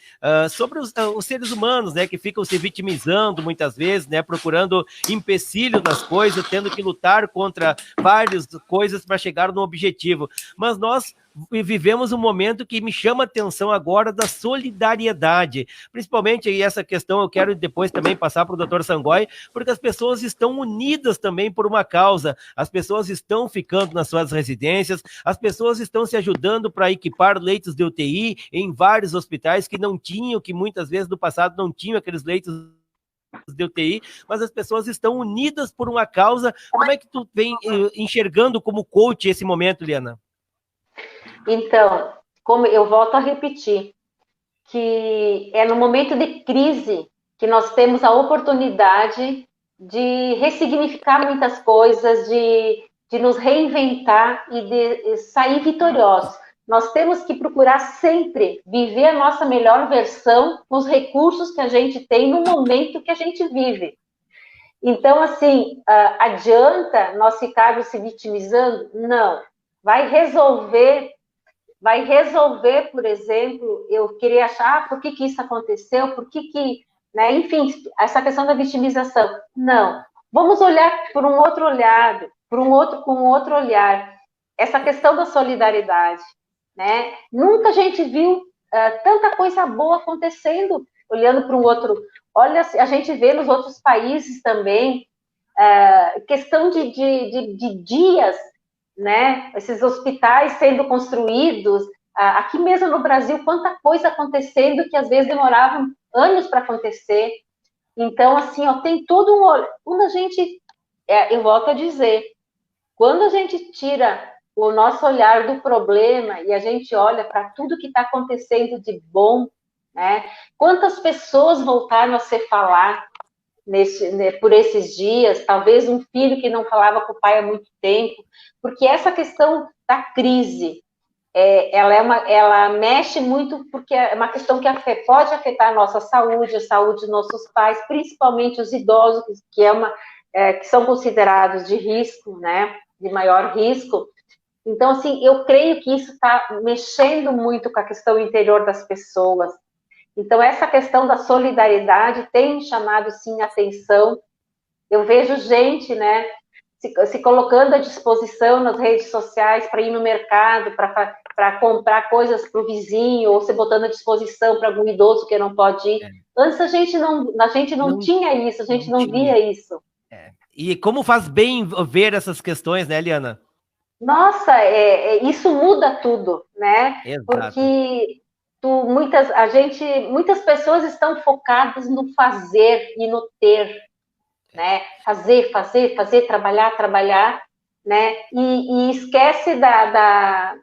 sobre os seres humanos, né, que ficam se vitimizando muitas vezes, né, procurando empecilho nas coisas, tendo que lutar contra várias coisas para chegar no objetivo. Mas nós vivemos um momento que me chama a atenção agora da solidariedade, principalmente aí essa questão, eu quero depois também passar para o Dr. Sangoi, porque as pessoas estão unidas também por uma causa, as pessoas estão ficando nas suas residências, as pessoas estão se ajudando para equipar leitos de UTI em vários hospitais que não tinham, que muitas vezes no passado não tinham aqueles leitos de UTI, mas as pessoas estão unidas por uma causa. Como é que tu vem enxergando como coach esse momento, Liana? Então, como eu volto a repetir, que é no momento de crise que nós temos a oportunidade de ressignificar muitas coisas, de nos reinventar e de sair vitoriosos. Nós temos que procurar sempre viver a nossa melhor versão com os recursos que a gente tem no momento que a gente vive. Então, assim, adianta nós ficarmos se vitimizando? Não. Vai resolver, por exemplo, eu querer achar por que isso aconteceu, né? Enfim, essa questão da vitimização. Não. Vamos olhar por um outro olhar, com um outro olhar. Essa questão da solidariedade, né? Nunca a gente viu tanta coisa boa acontecendo, olhando para um outro. Olha, a gente vê nos outros países também, questão de dias, né? Esses hospitais sendo construídos, aqui mesmo no Brasil, quanta coisa acontecendo que às vezes demoravam anos para acontecer. Então, assim, ó, tem todo um olho. Quando a gente, eu volto a dizer, quando a gente tira o nosso olhar do problema e a gente olha para tudo que está acontecendo de bom, né? Quantas pessoas voltaram a se falar por esses dias, talvez um filho que não falava com o pai há muito tempo, porque essa questão da crise, ela mexe muito, porque é uma questão que pode afetar a nossa saúde, a saúde dos nossos pais, principalmente os idosos, que são considerados de risco, né, de maior risco. Então, assim, eu creio que isso está mexendo muito com a questão interior das pessoas. Então, essa questão da solidariedade tem me chamado, sim, a atenção. Eu vejo gente, né, se colocando à disposição nas redes sociais para ir no mercado, para comprar coisas para o vizinho, ou se botando à disposição para algum idoso que não pode ir. Antes a gente não tinha isso, a gente não via isso. E como faz bem ver essas questões, né, Liana? Nossa, isso muda tudo, né? Exato. Porque muitas pessoas estão focadas no fazer e no ter, né? Fazer, trabalhar, né? E esquece da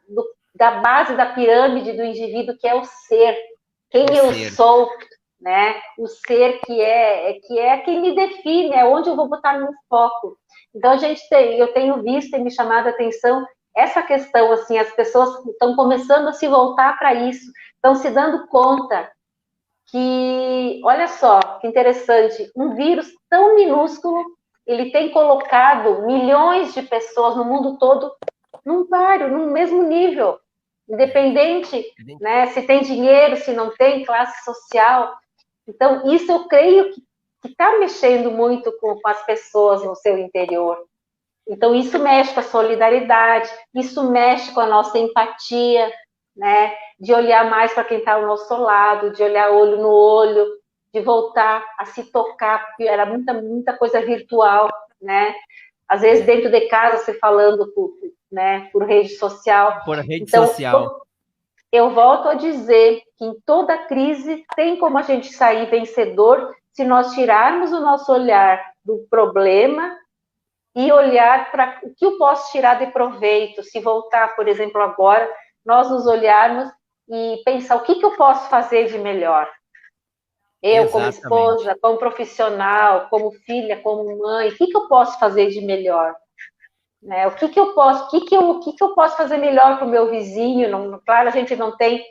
base da pirâmide do indivíduo, que é o ser, eu sou, né? O ser que é quem me define, é onde eu vou botar meu foco. Então eu tenho visto e me chamado a atenção essa questão, assim, as pessoas estão começando a se voltar para isso, estão se dando conta que, olha só, que interessante, um vírus tão minúsculo, ele tem colocado milhões de pessoas no mundo todo num mesmo nível, independente, né, se tem dinheiro, se não tem, classe social. Então, isso eu creio que está mexendo muito com as pessoas no seu interior. Então, isso mexe com a solidariedade, isso mexe com a nossa empatia, né? De olhar mais para quem está ao nosso lado, de olhar olho no olho, de voltar a se tocar, porque era muita coisa virtual, né? Às vezes dentro de casa, você falando por rede social. Por rede social. Eu volto a dizer que em toda crise tem como a gente sair vencedor se nós tirarmos o nosso olhar do problema e olhar para o que eu posso tirar de proveito. Se voltar, por exemplo, agora, nós nos olharmos e pensar o que eu posso fazer de melhor. Eu, exatamente, como esposa, como profissional, como filha, como mãe, o que eu posso fazer de melhor? Né? O que eu posso fazer melhor para o meu vizinho? Não, claro, a gente não tem.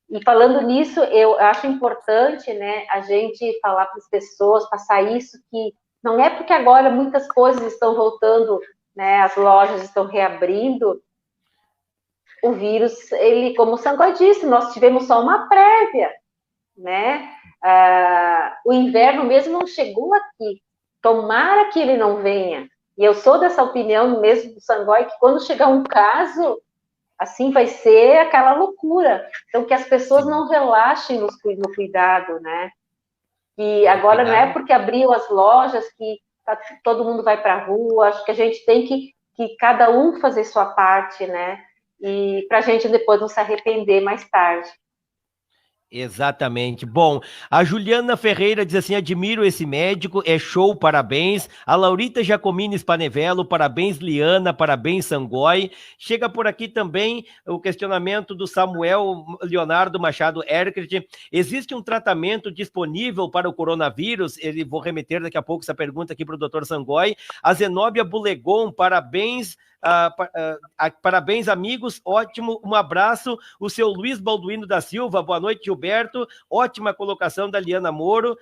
E falando nisso, eu acho importante, né, a gente falar para as pessoas, passar isso, que não é porque agora muitas coisas estão voltando, né, as lojas estão reabrindo, o vírus, ele, como o Sangoi disse, nós tivemos só uma prévia, né? O inverno mesmo não chegou aqui. Tomara que ele não venha. E eu sou dessa opinião mesmo do Sangoi, que quando chegar um caso, assim vai ser aquela loucura. Então, que as pessoas não relaxem no cuidado, né? E agora não é porque abriu as lojas que todo mundo vai para a rua. Acho que a gente tem que cada um fazer sua parte, né? E para a gente depois não se arrepender mais tarde. Exatamente. Bom, a Juliana Ferreira diz assim: admiro esse médico, é show, parabéns. A Laurita Jacomini Spanevelo, parabéns, Liana, parabéns, Sangoi. Chega por aqui também o questionamento do Samuel Leonardo Machado Erkert. Existe um tratamento disponível para o coronavírus? Vou remeter daqui a pouco essa pergunta aqui para o Dr. Sangoi. A Zenóbia Bulegon, parabéns. Parabéns, amigos, ótimo, um abraço. O seu Luiz Balduino da Silva, boa noite, Gilberto, ótima colocação da Liana Moro.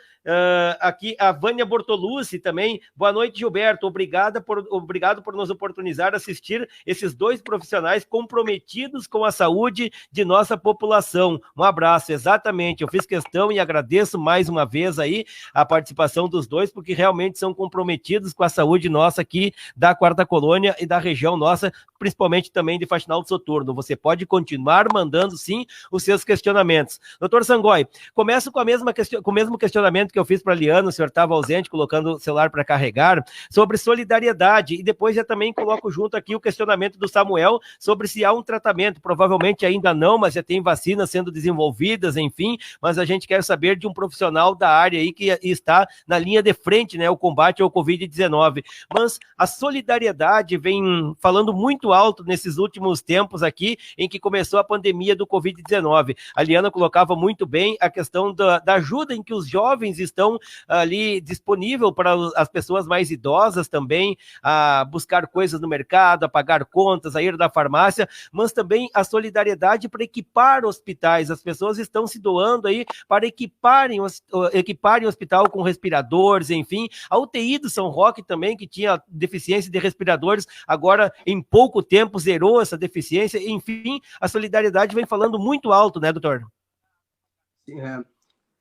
Aqui a Vânia Bortolucci também, boa noite, Gilberto, obrigado por nos oportunizar assistir esses dois profissionais comprometidos com a saúde de nossa população. Um abraço, exatamente, eu fiz questão e agradeço mais uma vez aí a participação dos dois, porque realmente são comprometidos com a saúde nossa aqui da Quarta Colônia e da região nossa, principalmente também de Faxinal do Soturno. Você pode continuar mandando, sim, os seus questionamentos. Doutor Sangoi, começo com o mesmo questionamento que eu fiz para a Liana, o senhor estava ausente, colocando o celular para carregar, sobre solidariedade, e depois já também coloco junto aqui o questionamento do Samuel sobre se há um tratamento. Provavelmente ainda não, mas já tem vacinas sendo desenvolvidas, enfim, mas a gente quer saber de um profissional da área aí que está na linha de frente, né, o combate ao Covid-19. Mas a solidariedade vem falando muito alto nesses últimos tempos aqui, em que começou a pandemia do Covid-19. A Liana colocava muito bem a questão da ajuda em que os jovens estão ali disponível para as pessoas mais idosas também, a buscar coisas no mercado, a pagar contas, a ir da farmácia, mas também a solidariedade para equipar hospitais. As pessoas estão se doando aí para equiparem o hospital com respiradores, enfim. A UTI do São Roque também, que tinha deficiência de respiradores, agora em pouco tempo zerou essa deficiência. Enfim, a solidariedade vem falando muito alto, né, doutor?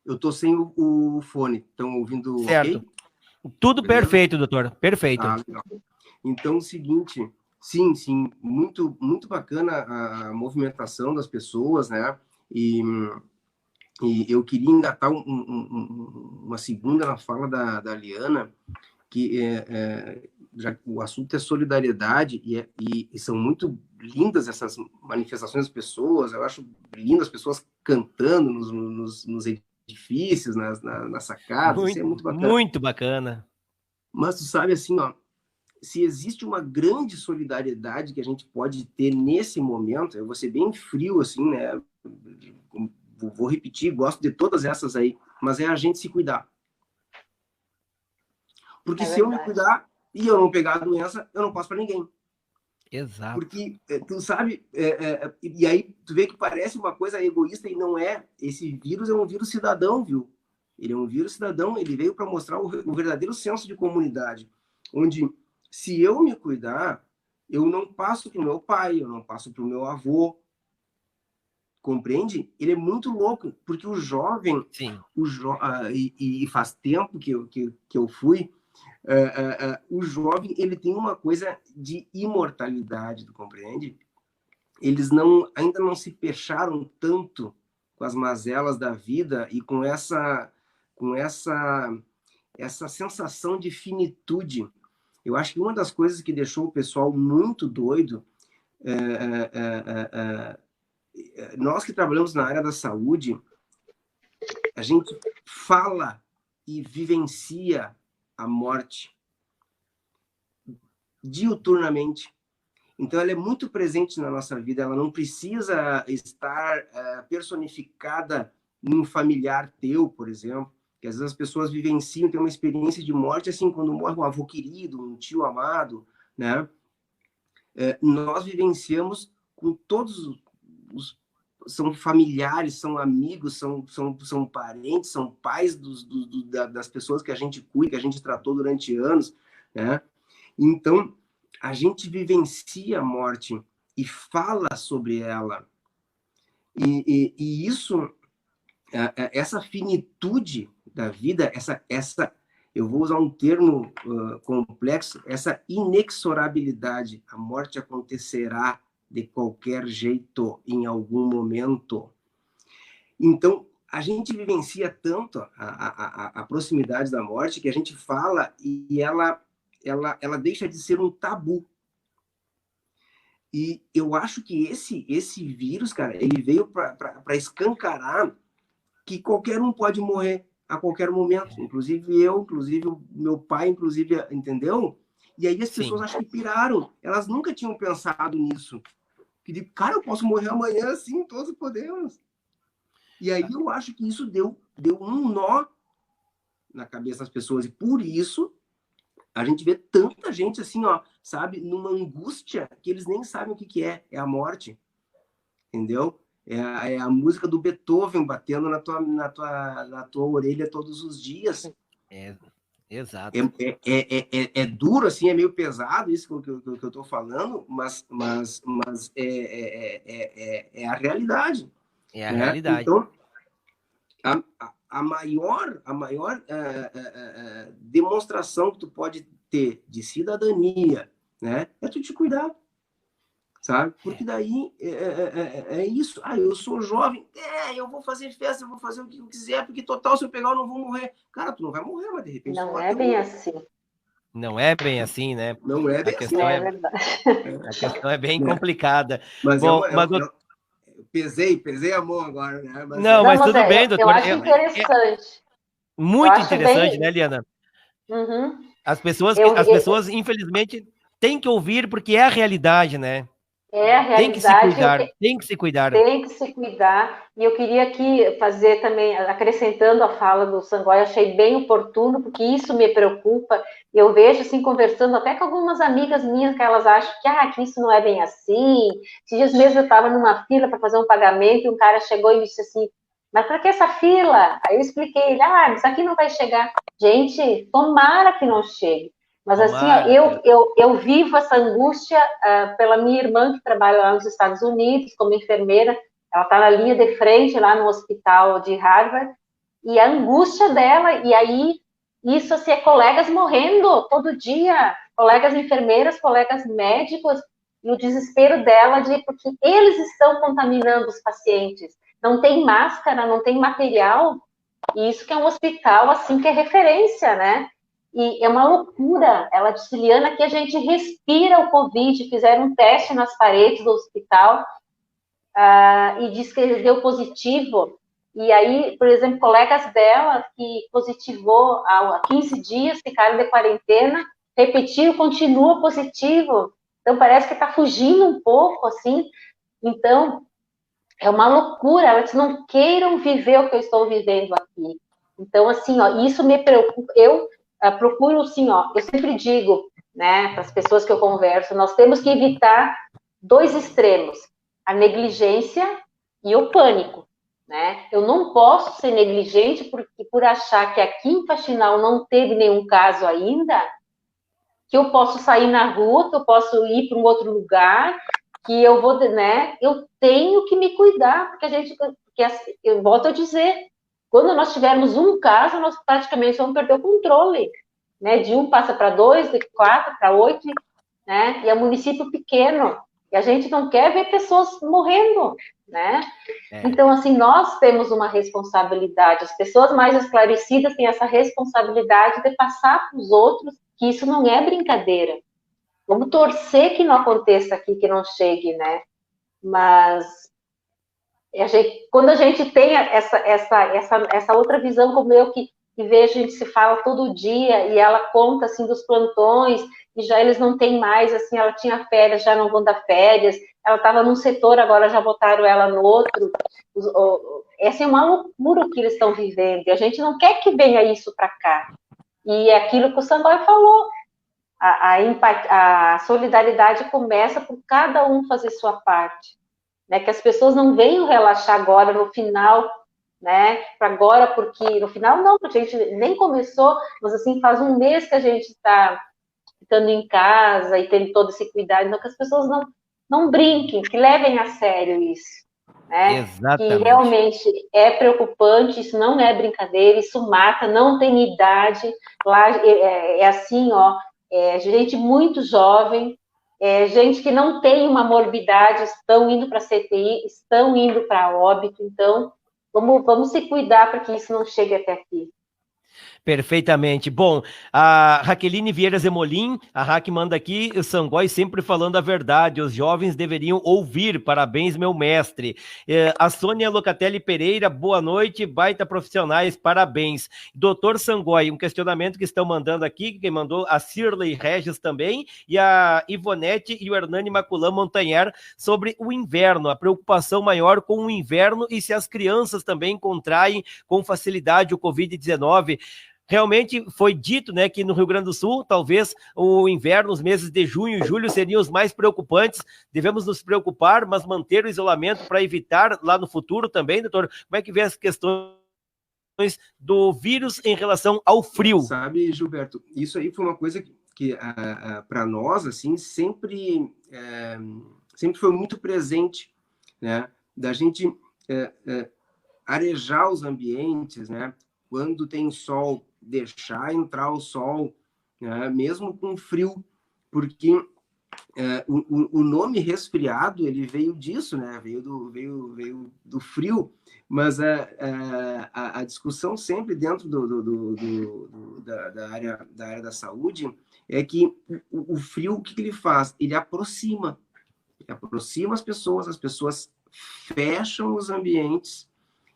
Eu estou sem o fone, estão ouvindo? Certo. Okay? Tudo beleza? Perfeito, doutor, perfeito. Legal. Então, o seguinte, sim, muito, muito bacana a movimentação das pessoas, né, e eu queria engatar uma segunda na fala da Liana, que já o assunto é solidariedade, e são muito lindas essas manifestações das pessoas. Eu acho lindas as pessoas cantando nos edifícios, nas sacadas. Isso é muito bacana. Muito bacana. Mas tu sabe, assim, ó, se existe uma grande solidariedade que a gente pode ter nesse momento, eu vou ser bem frio, assim, né? Vou repetir, gosto de todas essas aí, mas é a gente se cuidar. Porque se eu me cuidar e eu não pegar a doença, eu não passo para ninguém. Exato. Porque, tu sabe, e aí tu vê que parece uma coisa egoísta e não é. Esse vírus é um vírus cidadão, viu? Ele é um vírus cidadão, ele veio para mostrar o verdadeiro senso de comunidade. Onde, se eu me cuidar, eu não passo para o meu pai, eu não passo para o meu avô. Compreende? Ele é muito louco, porque o jovem, e faz tempo que eu fui, o jovem, ele tem uma coisa de imortalidade, tu compreende? Eles ainda não se fecharam tanto com as mazelas da vida e com essa sensação de finitude. Eu acho que uma das coisas que deixou o pessoal muito doido, nós que trabalhamos na área da saúde, a gente fala e vivencia a morte diuturnamente. Então, ela é muito presente na nossa vida, ela não precisa estar personificada num familiar teu, por exemplo, que às vezes as pessoas vivenciam, têm uma experiência de morte, assim, quando morre um avô querido, um tio amado, né? Nós vivenciamos com todos são familiares, são amigos, são parentes, são pais das pessoas que a gente cuida, que a gente tratou durante anos, né? Então, a gente vivencia a morte e fala sobre ela. E isso, essa finitude da vida, eu vou usar um termo complexo, essa inexorabilidade, a morte acontecerá de qualquer jeito, em algum momento. Então, a gente vivencia tanto a proximidade da morte que a gente fala e ela deixa de ser um tabu. E eu acho que esse vírus, cara, ele veio para escancarar que qualquer um pode morrer a qualquer momento, inclusive eu, inclusive o meu pai, inclusive, entendeu? E aí as pessoas acham que piraram, elas nunca tinham pensado nisso. Que, cara, eu posso morrer amanhã, sim, todos podemos. E aí eu acho que isso deu um nó na cabeça das pessoas, e por isso a gente vê tanta gente assim, ó, sabe, numa angústia que eles nem sabem o que é a morte, entendeu? É a música do Beethoven batendo na tua orelha todos os dias. Exato. É duro, assim, é meio pesado isso que eu estou falando, mas é a realidade. É a realidade. Então, a maior demonstração que tu pode ter de cidadania, né, é tu te cuidar, sabe? Porque daí é isso. Eu sou jovem, eu vou fazer festa, eu vou fazer o que eu quiser, porque total, se eu pegar, eu não vou morrer. Cara, tu não vai morrer, mas de repente... Não é bem assim. Não é bem assim, né? Não é bem assim. É verdade. A questão é bem complicada. Mas bom, eu pesei a mão agora, né? Mas tudo bem, doutor. Eu acho interessante. Muito interessante, né, Liana? Uhum. As pessoas, infelizmente, têm que ouvir porque é a realidade, né? É a realidade. Tem que se cuidar. Tem que se cuidar. E eu queria aqui fazer também, acrescentando a fala do Sangói, achei bem oportuno, porque isso me preocupa. Eu vejo, assim, conversando até com algumas amigas minhas, que elas acham que isso não é bem assim. Esses dias mesmo eu estava numa fila para fazer um pagamento e um cara chegou e me disse assim, mas para que essa fila? Aí eu expliquei, isso aqui não vai chegar. Gente, tomara que não chegue. Mas tomara. Assim, eu vivo essa angústia pela minha irmã que trabalha lá nos Estados Unidos como enfermeira. Ela está na linha de frente lá no hospital de Harvard. E a angústia dela, e aí isso assim, é colegas morrendo todo dia, colegas enfermeiras, colegas médicos, e o desespero dela porque eles estão contaminando os pacientes. Não tem máscara, não tem material, e isso que é um hospital assim que é referência, né? E é uma loucura. Ela disse, Liana, que a gente respira o Covid, fizeram um teste nas paredes do hospital e diz que ele deu positivo. E aí, por exemplo, colegas dela que positivou há 15 dias, ficaram de quarentena, repetiu, continua positivo. Então, parece que está fugindo um pouco, assim. Então, é uma loucura. Ela disse, não queiram viver o que eu estou vivendo aqui. Então, assim, isso me preocupa. Eu procuro, assim, eu sempre digo, né, para as pessoas que eu converso, nós temos que evitar 2 extremos, a negligência e o pânico, né? Eu não posso ser negligente por achar que aqui em Faxinal não teve nenhum caso ainda, que eu posso sair na rua, que eu posso ir para um outro lugar, que eu vou, né? Eu tenho que me cuidar, porque eu volto a dizer, quando nós tivermos um caso, nós praticamente vamos perder o controle, né? De 1 passa para 2, de 4 para 8, né? E é um município pequeno, e a gente não quer ver pessoas morrendo, né? Então, assim, nós temos uma responsabilidade, as pessoas mais esclarecidas têm essa responsabilidade de passar para os outros que isso não é brincadeira. Vamos torcer que não aconteça aqui, que não chegue, né? Mas quando a gente tem essa outra visão como eu, que vejo, a gente se fala todo dia, e ela conta, assim, dos plantões, e já eles não têm mais, assim, ela tinha férias, já não vão dar férias, ela estava num setor, agora já botaram ela no outro. Essa é uma loucura que eles estão vivendo, e a gente não quer que venha isso para cá. E é aquilo que o Sangói falou, a solidariedade começa por cada um fazer sua parte, né? Que as pessoas não venham relaxar agora no final, né? Agora, porque no final não, porque a gente nem começou, mas assim, faz 1 mês que a gente está ficando em casa e tendo todo esse cuidado, então que as pessoas não brinquem, que levem a sério isso, né? Exatamente. Que realmente é preocupante, isso não é brincadeira, isso mata, não tem idade, lá é assim, ó, gente muito jovem, gente que não tem uma morbidade, estão indo para a CTI, estão indo para óbito, então vamos se cuidar para que isso não chegue até aqui. Perfeitamente. Bom, a Raqueline Vieira Zemolim, a Raque manda aqui, o Sangói sempre falando a verdade, os jovens deveriam ouvir, parabéns, meu mestre. A Sônia Locatelli Pereira, boa noite, baita profissionais, parabéns. Doutor Sangói, um questionamento que estão mandando aqui, quem mandou a Cirlei Regis também, e a Ivonete e o Hernani Maculan Montanher, sobre o inverno, a preocupação maior com o inverno e se as crianças também contraem com facilidade o Covid-19. Realmente foi dito, né, que no Rio Grande do Sul, talvez o inverno, os meses de junho e julho seriam os mais preocupantes. Devemos nos preocupar, mas manter o isolamento para evitar lá no futuro também, doutor. Como é que vê as questões do vírus em relação ao frio? Sabe, Gilberto, isso aí foi uma coisa que para nós, assim, sempre foi muito presente, né, da gente arejar os ambientes, né, quando tem sol, deixar entrar o sol, né, mesmo com frio, porque o nome resfriado ele veio disso, né? Veio do frio, mas a discussão sempre dentro da área da saúde é que o frio, o que ele faz? Ele aproxima as pessoas fecham os ambientes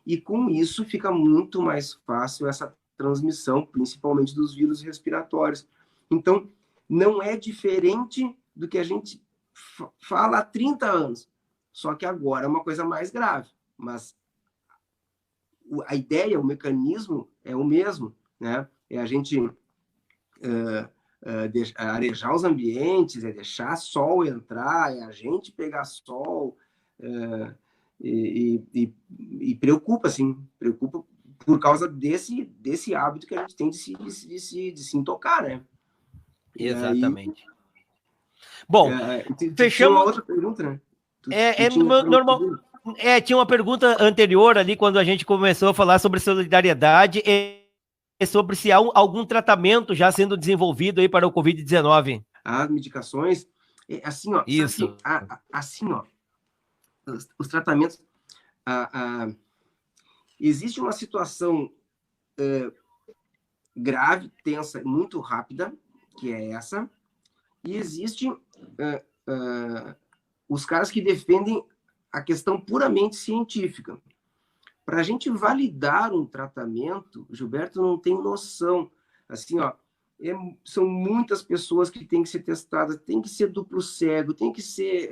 e com isso fica muito mais fácil essa transmissão, principalmente dos vírus respiratórios. Então, não é diferente do que a gente fala há 30 anos, só que agora é uma coisa mais grave, mas a ideia, o mecanismo é o mesmo, né? É a gente arejar os ambientes, é deixar sol entrar, é a gente pegar sol, e preocupa, assim, preocupa por causa desse hábito que a gente tem de se intocar, né? Exatamente. Bom, fechamos... Tinha uma outra pergunta, né? Normal... tinha uma pergunta anterior ali, quando a gente começou a falar sobre solidariedade, sobre se há algum tratamento já sendo desenvolvido aí para o Covid-19. As medicações, assim, ó, isso. Assim, ó, os tratamentos, existe uma situação grave, tensa, muito rápida, que é essa, e existe os caras que defendem a questão puramente científica. Para a gente validar um tratamento, Gilberto não tem noção. Assim, ó, são muitas pessoas que têm que ser testadas, tem que ser duplo cego, tem que ser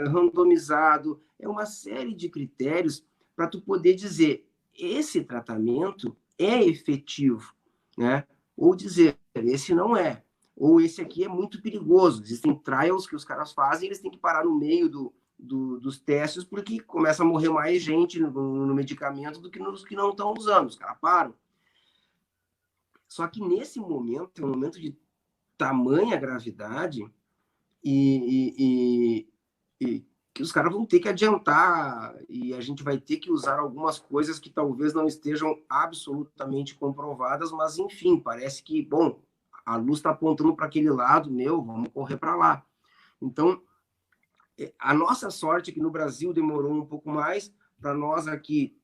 randomizado. É uma série de critérios para tu poder dizer esse tratamento é efetivo, né? Ou dizer esse não é, ou esse aqui é muito perigoso. Existem trials que os caras fazem, eles têm que parar no meio dos testes, porque começa a morrer mais gente no medicamento do que nos que não estão usando. Os caras param. Só que nesse momento, é um momento de tamanha gravidade e que os caras vão ter que adiantar e a gente vai ter que usar algumas coisas que talvez não estejam absolutamente comprovadas, mas enfim, parece que, bom, a luz está apontando para aquele lado, vamos correr para lá. Então, a nossa sorte é que no Brasil demorou um pouco mais, para nós aqui,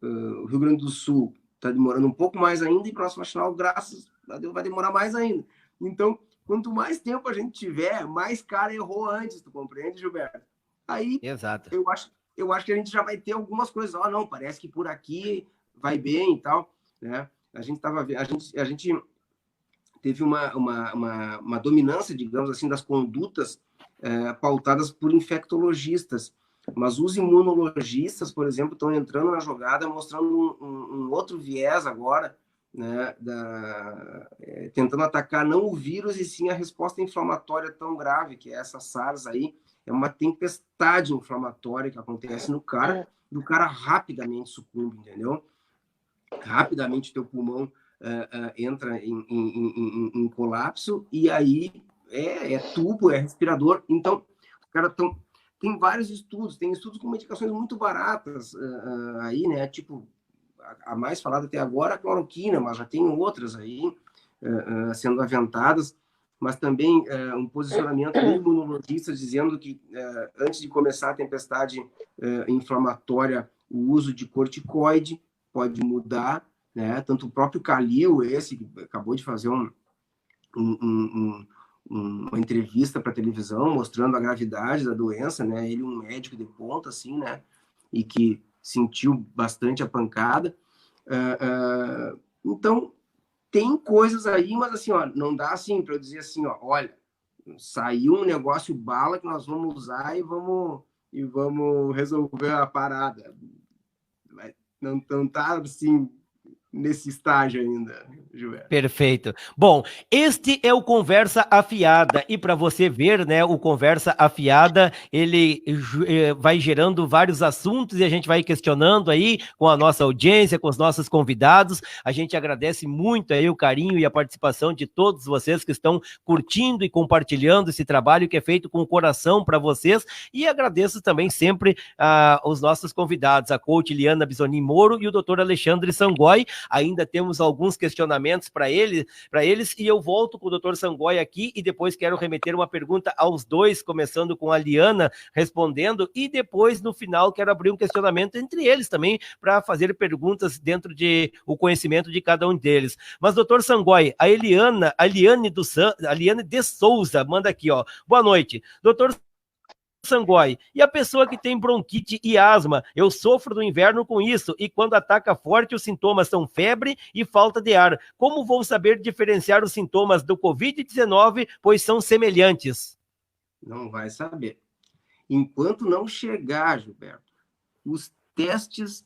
o Rio Grande do Sul está demorando um pouco mais ainda, e próximo nacional, graças a Deus, vai demorar mais ainda. Então, quanto mais tempo a gente tiver, mais cara errou antes, tu compreende, Gilberto? Aí, exato. Eu acho que a gente já vai ter algumas coisas, não, parece que por aqui vai bem e tal, né? A gente teve uma dominância, digamos assim, das condutas pautadas por infectologistas, mas os imunologistas, por exemplo, estão entrando na jogada, mostrando um outro viés agora, né, tentando atacar não o vírus, e sim a resposta inflamatória tão grave, que é essa SARS aí, é uma tempestade inflamatória que acontece no cara, e o cara rapidamente sucumbe, entendeu? Rapidamente teu pulmão entra em colapso, e aí é tubo, é respirador. Então, caras tem vários estudos, tem estudos com medicações muito baratas aí, né? Tipo, a mais falada até agora é a cloroquina, mas já tem outras aí sendo aventadas, mas também um posicionamento do imunologista dizendo que antes de começar a tempestade inflamatória, o uso de corticoide pode mudar, né? Tanto o próprio Calil, esse que acabou de fazer uma entrevista para televisão mostrando a gravidade da doença, né? Ele um médico de ponta, assim, né? E que sentiu bastante a pancada. Então, tem coisas aí, mas assim, ó, não dá assim para eu dizer assim, ó, olha, saiu um negócio bala que nós vamos usar e vamos resolver a parada. Não tá assim nesse estágio ainda, Gilberto. Perfeito. Bom, este é o Conversa Afiada, e para você ver, né, o Conversa Afiada, ele vai gerando vários assuntos e a gente vai questionando aí com a nossa audiência, com os nossos convidados. A gente agradece muito aí o carinho e a participação de todos vocês que estão curtindo e compartilhando esse trabalho que é feito com o coração para vocês, e agradeço também sempre os nossos convidados, a coach Liana Bisonin Moro e o doutor Alexandre Sangoi. Ainda temos alguns questionamentos para eles, e eu volto com o doutor Sangoi aqui, e depois quero remeter uma pergunta aos dois, começando com a Liana respondendo, e depois, no final, quero abrir um questionamento entre eles também, para fazer perguntas dentro de o conhecimento de cada um deles. Mas, doutor Sangoi, a Liane de Souza manda aqui, ó. Boa noite. Doutor Sangoi, e a pessoa que tem bronquite e asma, eu sofro no inverno com isso, e quando ataca forte os sintomas são febre e falta de ar. Como vou saber diferenciar os sintomas do Covid-19, pois são semelhantes? Não vai saber. Enquanto não chegar, Gilberto, os testes...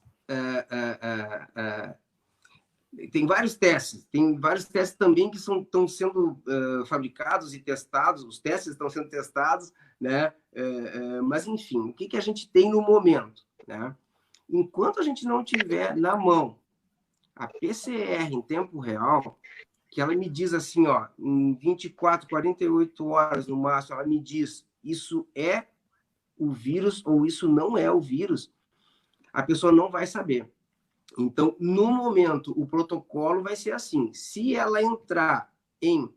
tem vários testes também que estão sendo fabricados e testados, os testes estão sendo testados, né? Mas, enfim, o que a gente tem no momento, né? Enquanto a gente não tiver na mão a PCR em tempo real, que ela me diz assim, ó, em 24, 48 horas no máximo, ela me diz isso é o vírus ou isso não é o vírus, a pessoa não vai saber. Então, no momento, o protocolo vai ser assim. Se ela entrar em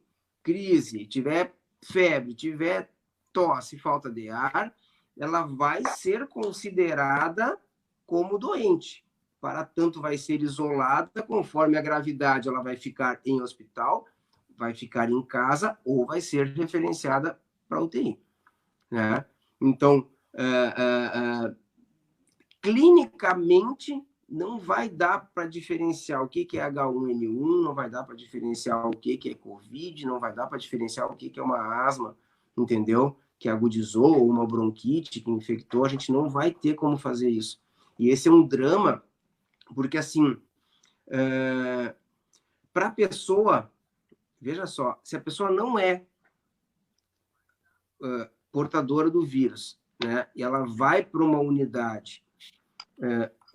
crise, tiver febre, tiver tosse, falta de ar, ela vai ser considerada como doente. Para tanto, vai ser isolada, conforme a gravidade, ela vai ficar em hospital, vai ficar em casa ou vai ser referenciada para UTI. Né? Então, clinicamente, não vai dar para diferenciar o que é H1N1, não vai dar para diferenciar o que é Covid, não vai dar para diferenciar o que é uma asma, entendeu? Que agudizou, ou uma bronquite que infectou, a gente não vai ter como fazer isso. E esse é um drama, porque assim, para a pessoa, veja só, se a pessoa não é portadora do vírus, né, e ela vai para uma unidade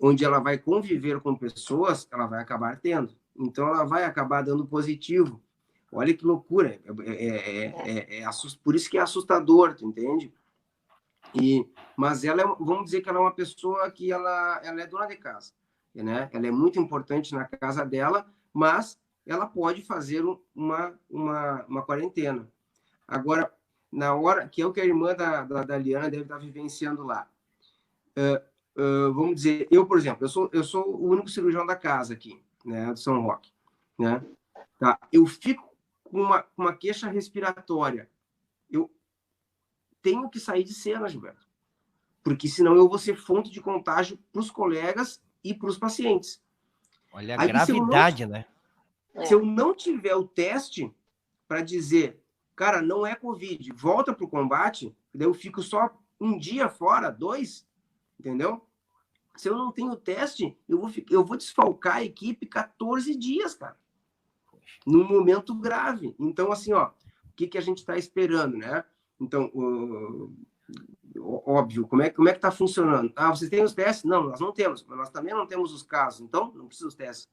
onde ela vai conviver com pessoas, ela vai acabar tendo. Então, ela vai acabar dando positivo. Olha que loucura. Por isso que é assustador, tu entende? Mas ela vamos dizer que ela é uma pessoa que ela é dona de casa, né? Ela é muito importante na casa dela, mas ela pode fazer uma quarentena. Agora, na hora que é o que a irmã da Liana deve estar vivenciando lá. Vamos dizer, eu, por exemplo, eu sou o único cirurgião da casa aqui, né, do São Roque, né? Tá? Eu fico com uma queixa respiratória. Eu tenho que sair de cena, Gilberto, porque senão eu vou ser fonte de contágio para os colegas e para os pacientes. Olha a gravidade, né? Se eu não tiver o teste para dizer, cara, não é Covid, volta para o combate, daí eu fico só um dia fora, 2, entendeu? Se eu não tenho teste, eu vou desfalcar a equipe 14 dias, cara. Num momento grave. Então, assim, ó, o que a gente está esperando, né? Então, óbvio, como é que está funcionando? Ah, vocês têm os testes? Não, nós não temos. Mas nós também não temos os casos. Então, não precisa dos testes.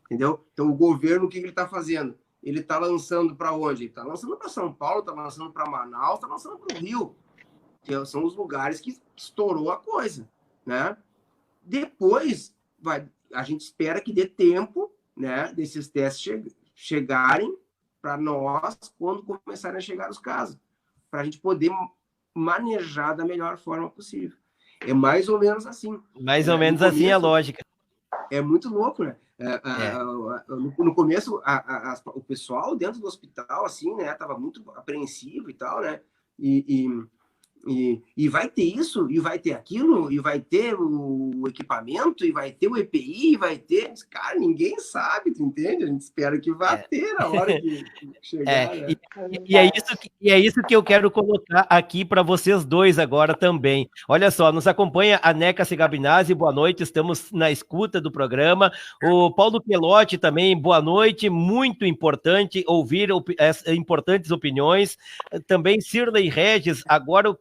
Entendeu? Então, o governo, o que ele está fazendo? Ele está lançando para onde? Ele está lançando para São Paulo, está lançando para Manaus, está lançando para o Rio. que são os lugares que estourou a coisa, né? Depois, a gente espera que dê tempo, né, desses testes chegarem para nós quando começarem a chegar os casos, para a gente poder manejar da melhor forma possível. É mais ou menos assim. Mais ou menos assim é a lógica. É muito louco, né? No começo, o pessoal dentro do hospital, assim, né, tava muito apreensivo e tal, né? E vai ter isso, e vai ter aquilo, e vai ter o equipamento, e vai ter o EPI, e vai ter... Cara, ninguém sabe, tu entende? A gente espera que vá ter na hora que chegar, né? E é isso que eu quero colocar aqui para vocês dois agora também. Olha só, nos acompanha a Neca Segabinazzi, boa noite, estamos na escuta do programa. O Paulo Quelotti também, boa noite, muito importante ouvir importantes opiniões. Também Cirlei Regis, agora o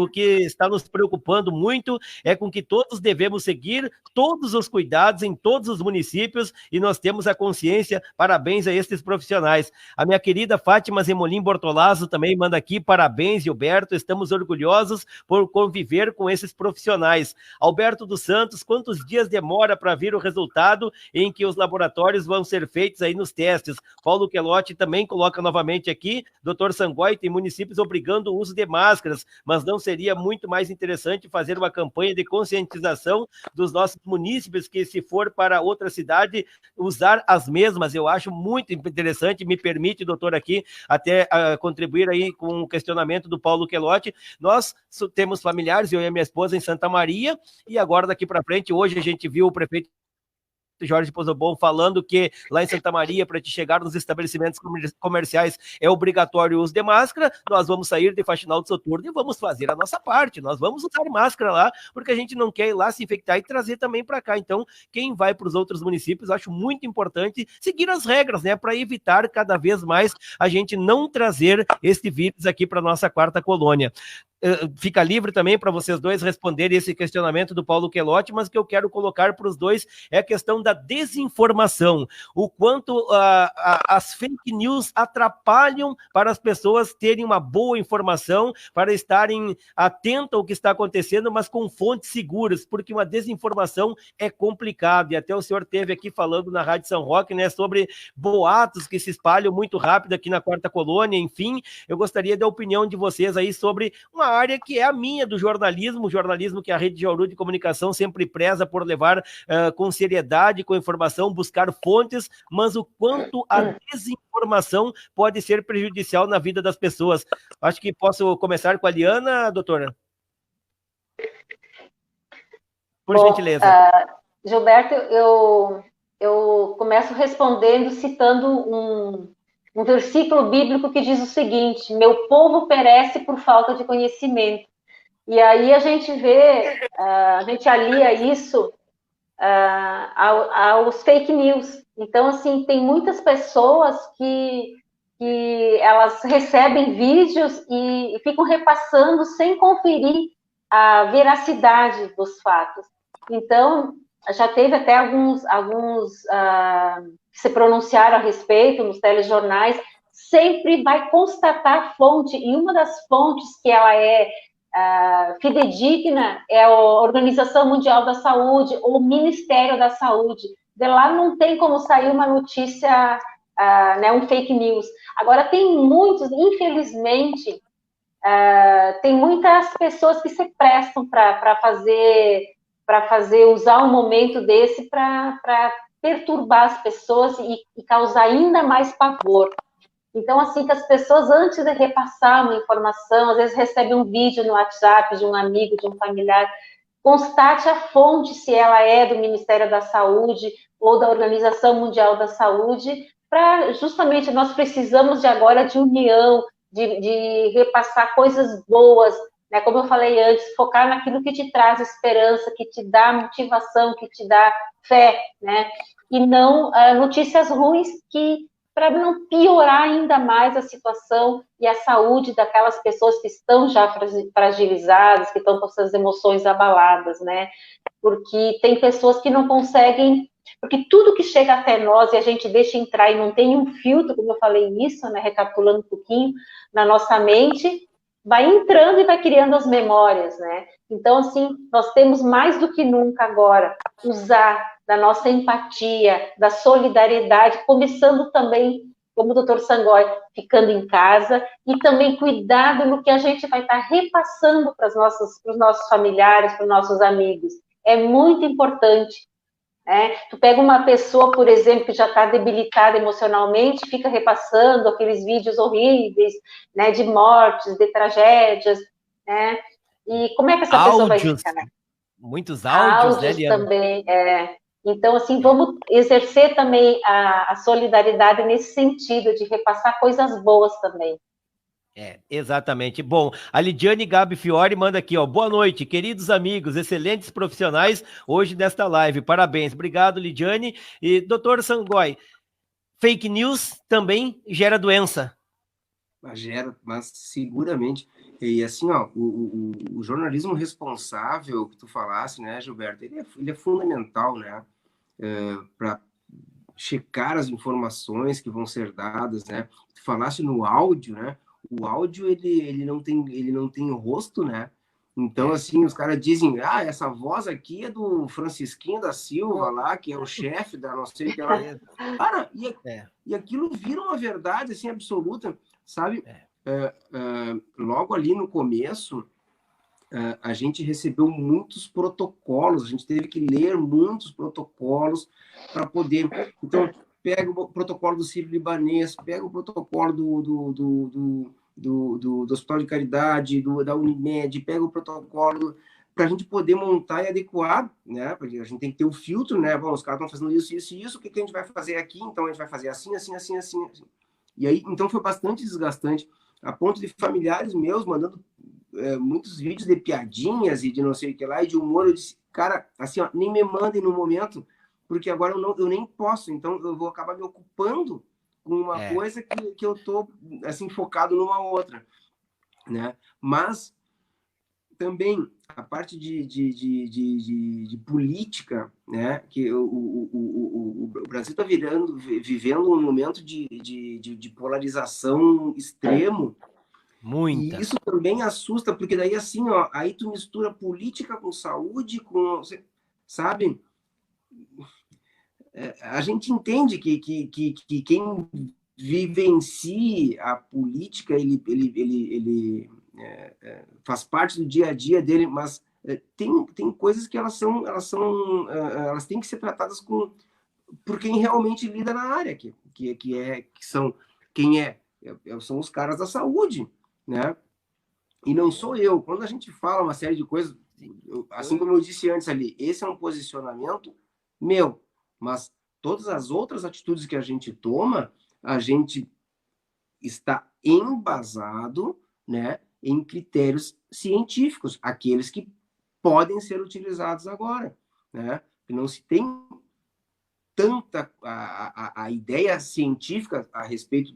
que está nos preocupando muito é com que todos devemos seguir todos os cuidados em todos os municípios e nós temos a consciência. Parabéns a esses profissionais. A minha querida Fátima Zemolim Bortolazzo também manda aqui, parabéns, Gilberto, estamos orgulhosos por conviver com esses profissionais. Alberto dos Santos, quantos dias demora para vir o resultado em que os laboratórios vão ser feitos aí nos testes? Paulo Quelotti também coloca novamente aqui, Dr. Sangoi, tem municípios obrigando o uso de máscaras, mas não seria muito mais interessante fazer uma campanha de conscientização dos nossos munícipes que, se for para outra cidade, usar as mesmas? Eu acho muito interessante, me permite, doutor, aqui, até contribuir aí com o questionamento do Paulo Quelotti. Nós temos familiares, eu e a minha esposa, em Santa Maria, e agora daqui para frente, hoje a gente viu o prefeito Jorge Pozobon falando que lá em Santa Maria, para te chegar nos estabelecimentos comerciais, é obrigatório o uso de máscara. Nós vamos sair de Faxinal do Soturno e vamos fazer a nossa parte. Nós vamos usar máscara lá, porque a gente não quer ir lá se infectar e trazer também para cá. Então, quem vai para os outros municípios, acho muito importante seguir as regras, né, para evitar cada vez mais a gente não trazer este vírus aqui para nossa quarta colônia. Fica livre também para vocês dois responderem esse questionamento do Paulo Quelotti, mas que eu quero colocar para os dois é a questão da desinformação, o quanto as fake news atrapalham para as pessoas terem uma boa informação, para estarem atentas ao que está acontecendo, mas com fontes seguras, porque uma desinformação é complicado, e até o senhor teve aqui falando na Rádio São Roque, né, sobre boatos que se espalham muito rápido aqui na quarta colônia. Enfim, eu gostaria da opinião de vocês aí sobre uma área que é a minha do jornalismo que a Rede Jauru de Comunicação sempre preza por levar com seriedade, com informação, buscar fontes, mas o quanto a desinformação pode ser prejudicial na vida das pessoas. Acho que posso começar com a Liana, doutora? Por gentileza. Gilberto, eu começo respondendo, citando um versículo bíblico que diz o seguinte: meu povo perece por falta de conhecimento. E aí a gente vê, a gente alia isso aos fake news. Então, assim, tem muitas pessoas que elas recebem vídeos e ficam repassando sem conferir a veracidade dos fatos. Então, já teve até alguns que se pronunciaram a respeito nos telejornais, sempre vai constatar a fonte, e uma das fontes que ela é fidedigna é a Organização Mundial da Saúde ou o Ministério da Saúde. De lá não tem como sair uma notícia, né, um fake news. Agora, tem muitos, infelizmente, tem muitas pessoas que se prestam para usar um momento desse para perturbar as pessoas e causar ainda mais pavor. Então, assim, que as pessoas, antes de repassar uma informação, às vezes recebem um vídeo no WhatsApp de um amigo, de um familiar, constate a fonte, se ela é do Ministério da Saúde ou da Organização Mundial da Saúde, para justamente nós precisamos de agora de união, de repassar coisas boas, né? Como eu falei antes, focar naquilo que te traz esperança, que te dá motivação, que te dá fé, né? E não notícias ruins para não piorar ainda mais a situação e a saúde daquelas pessoas que estão já fragilizadas, que estão com suas emoções abaladas, né? Porque tem pessoas que não conseguem, porque tudo que chega até nós e a gente deixa entrar e não tem um filtro, como eu falei isso, né? Recapitulando um pouquinho, na nossa mente, vai entrando e vai criando as memórias, né? Então, assim, nós temos mais do que nunca agora usar da nossa empatia, da solidariedade, começando também, como o doutor Sangoi, ficando em casa, e também cuidado no que a gente vai estar repassando para os nossos familiares, para os nossos amigos. É muito importante. Tu pega uma pessoa, por exemplo, que já está debilitada emocionalmente, fica repassando aqueles vídeos horríveis, né, de mortes, de tragédias, né? E como é que essa pessoa vai Áudios, ficar, né? muitos áudios, né, Áudios Liana? também, Então, assim, vamos exercer também a solidariedade nesse sentido, de repassar coisas boas também. Exatamente. Bom, a Lidiane Gabi Fiore manda aqui, ó. Boa noite, queridos amigos, excelentes profissionais hoje nesta live. Parabéns. Obrigado, Lidiane. E, doutor Sangoi, fake news também gera doença. Gera, mas seguramente. E assim, ó, o jornalismo responsável que tu falasse, né, Gilberto, ele é fundamental, né, para checar as informações que vão ser dadas, né? Tu falasse no áudio, né? O áudio ele não tem rosto, né? Então, assim, os caras dizem, essa voz aqui é do Francisquinho da Silva lá, que é o chefe da não sei o que lá. Cara, e aquilo vira uma verdade, assim, absoluta, sabe? Logo ali no começo, a gente recebeu muitos protocolos, a gente teve que ler muitos protocolos para poder... Então, pega o protocolo do Sírio-Libanês, pega o protocolo do Hospital de Caridade, da Unimed, pega o protocolo para a gente poder montar e adequar, né? Porque a gente tem que ter o filtro, né? Bom, os caras estão fazendo isso, isso e isso, o que a gente vai fazer aqui? Então, a gente vai fazer assim, assim, assim, assim. E aí, então, foi bastante desgastante, a ponto de familiares meus mandando muitos vídeos de piadinhas e de não sei o que lá, e de humor. Eu disse, cara, assim, ó, nem me mandem no momento, porque agora eu nem posso, então eu vou acabar me ocupando com uma coisa que eu tô, assim, focado numa outra, né? Mas também a parte de política, né? Que o Brasil está vivendo um momento de polarização extremo. Muita. E isso também assusta, porque daí assim, ó, aí tu mistura política com saúde, sabe? A gente entende que quem vivencia a política, ele faz parte do dia a dia dele, mas tem coisas que elas têm que ser tratadas por quem realmente lida na área, são os caras da saúde, né? E não sou eu. Quando a gente fala uma série de coisas, assim como eu disse antes ali, esse é um posicionamento meu, mas todas as outras atitudes que a gente toma, a gente está embasado, né, em critérios científicos, aqueles que podem ser utilizados agora, né? Que não se tem tanta a ideia científica a respeito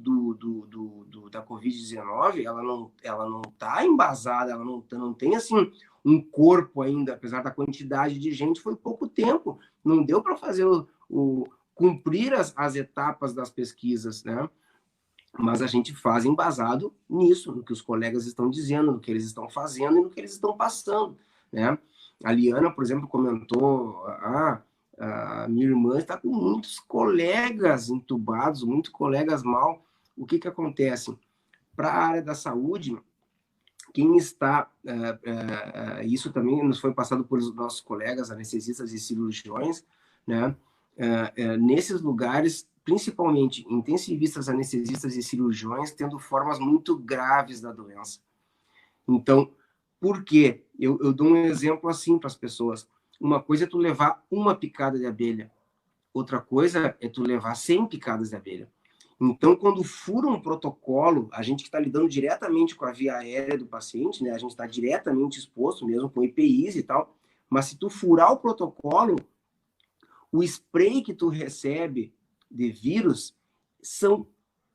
da Covid-19, ela não está embasada, ela não tem assim um corpo ainda, apesar da quantidade de gente, foi pouco tempo, não deu para fazer cumprir as etapas das pesquisas, né? Mas a gente faz embasado nisso, no que os colegas estão dizendo, no que eles estão fazendo e no que eles estão passando, né? A Liana, por exemplo, comentou, a minha irmã está com muitos colegas entubados, muitos colegas mal. O que acontece? Para a área da saúde, quem está... isso também nos foi passado por nossos colegas anestesistas e cirurgiões, né? Nesses lugares, principalmente intensivistas, anestesistas e cirurgiões, tendo formas muito graves da doença. Então, por quê? Eu dou um exemplo assim para as pessoas. Uma coisa é tu levar uma picada de abelha, outra coisa é tu levar 100 picadas de abelha. Então, quando fura um protocolo, a gente que está lidando diretamente com a via aérea do paciente, né? A gente está diretamente exposto mesmo com EPIs e tal, mas se tu furar o protocolo, o spray que tu recebe de vírus são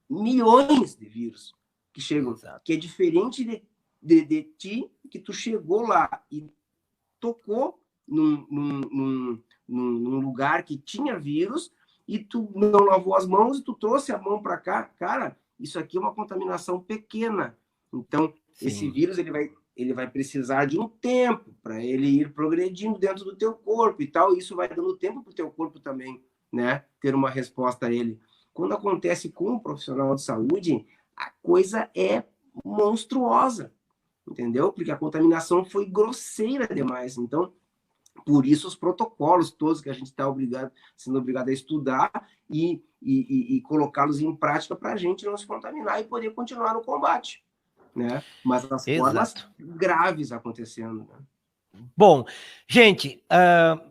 milhões de vírus que chegam, que é diferente de ti, que tu chegou lá e tocou num lugar que tinha vírus e tu não lavou as mãos e tu trouxe a mão para cá. Cara, isso aqui é uma contaminação pequena. Então, Esse vírus ele vai precisar de um tempo para ele ir progredindo dentro do teu corpo e tal. E isso vai dando tempo para o teu corpo também, né, ter uma resposta a ele. Quando acontece com um profissional de saúde, a coisa é monstruosa, entendeu? Porque a contaminação foi grosseira demais. Então, por isso os protocolos todos que a gente está sendo obrigado a estudar e colocá-los em prática para a gente não se contaminar e poder continuar no combate, né? Mas as formas graves acontecendo, né? Bom, gente,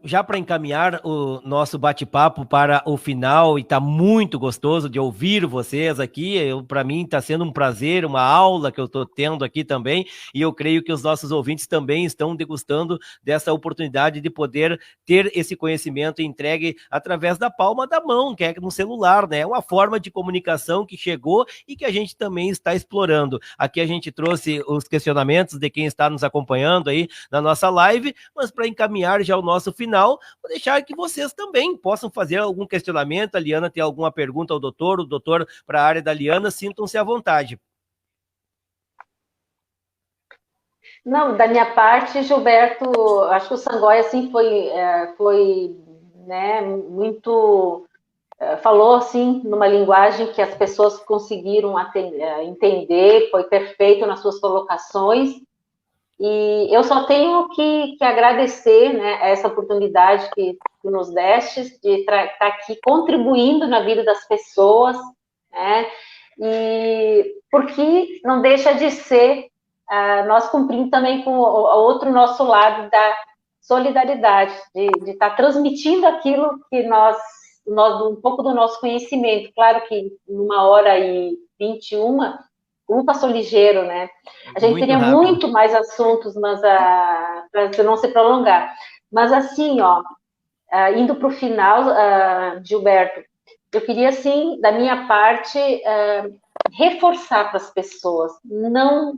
já para encaminhar o nosso bate-papo para o final, e está muito gostoso de ouvir vocês aqui, para mim está sendo um prazer, uma aula que eu estou tendo aqui também, e eu creio que os nossos ouvintes também estão degustando dessa oportunidade de poder ter esse conhecimento entregue através da palma da mão, que é no celular, né? É uma forma de comunicação que chegou e que a gente também está explorando. Aqui a gente trouxe os questionamentos de quem está nos acompanhando aí na nossa live, mas para encaminhar já o nosso final, vou deixar que vocês também possam fazer algum questionamento. A Liana tem alguma pergunta ao doutor, o doutor para a área da Liana, sintam-se à vontade. Não, da minha parte, Gilberto, acho que o Sangói assim foi né, muito falou assim numa linguagem que as pessoas conseguiram entender, foi perfeito nas suas colocações. E eu só tenho que agradecer, né, essa oportunidade que nos deste de estar aqui contribuindo na vida das pessoas, né, e porque não deixa de ser nós cumprindo também com o outro nosso lado da solidariedade, de estar transmitindo aquilo que nós, um pouco do nosso conhecimento. Claro que numa hora e 21, passou ligeiro, né? A gente teria muito mais assuntos, mas para não se prolongar. Mas assim, ó, indo para o final, Gilberto, eu queria, assim, da minha parte, reforçar para as pessoas, não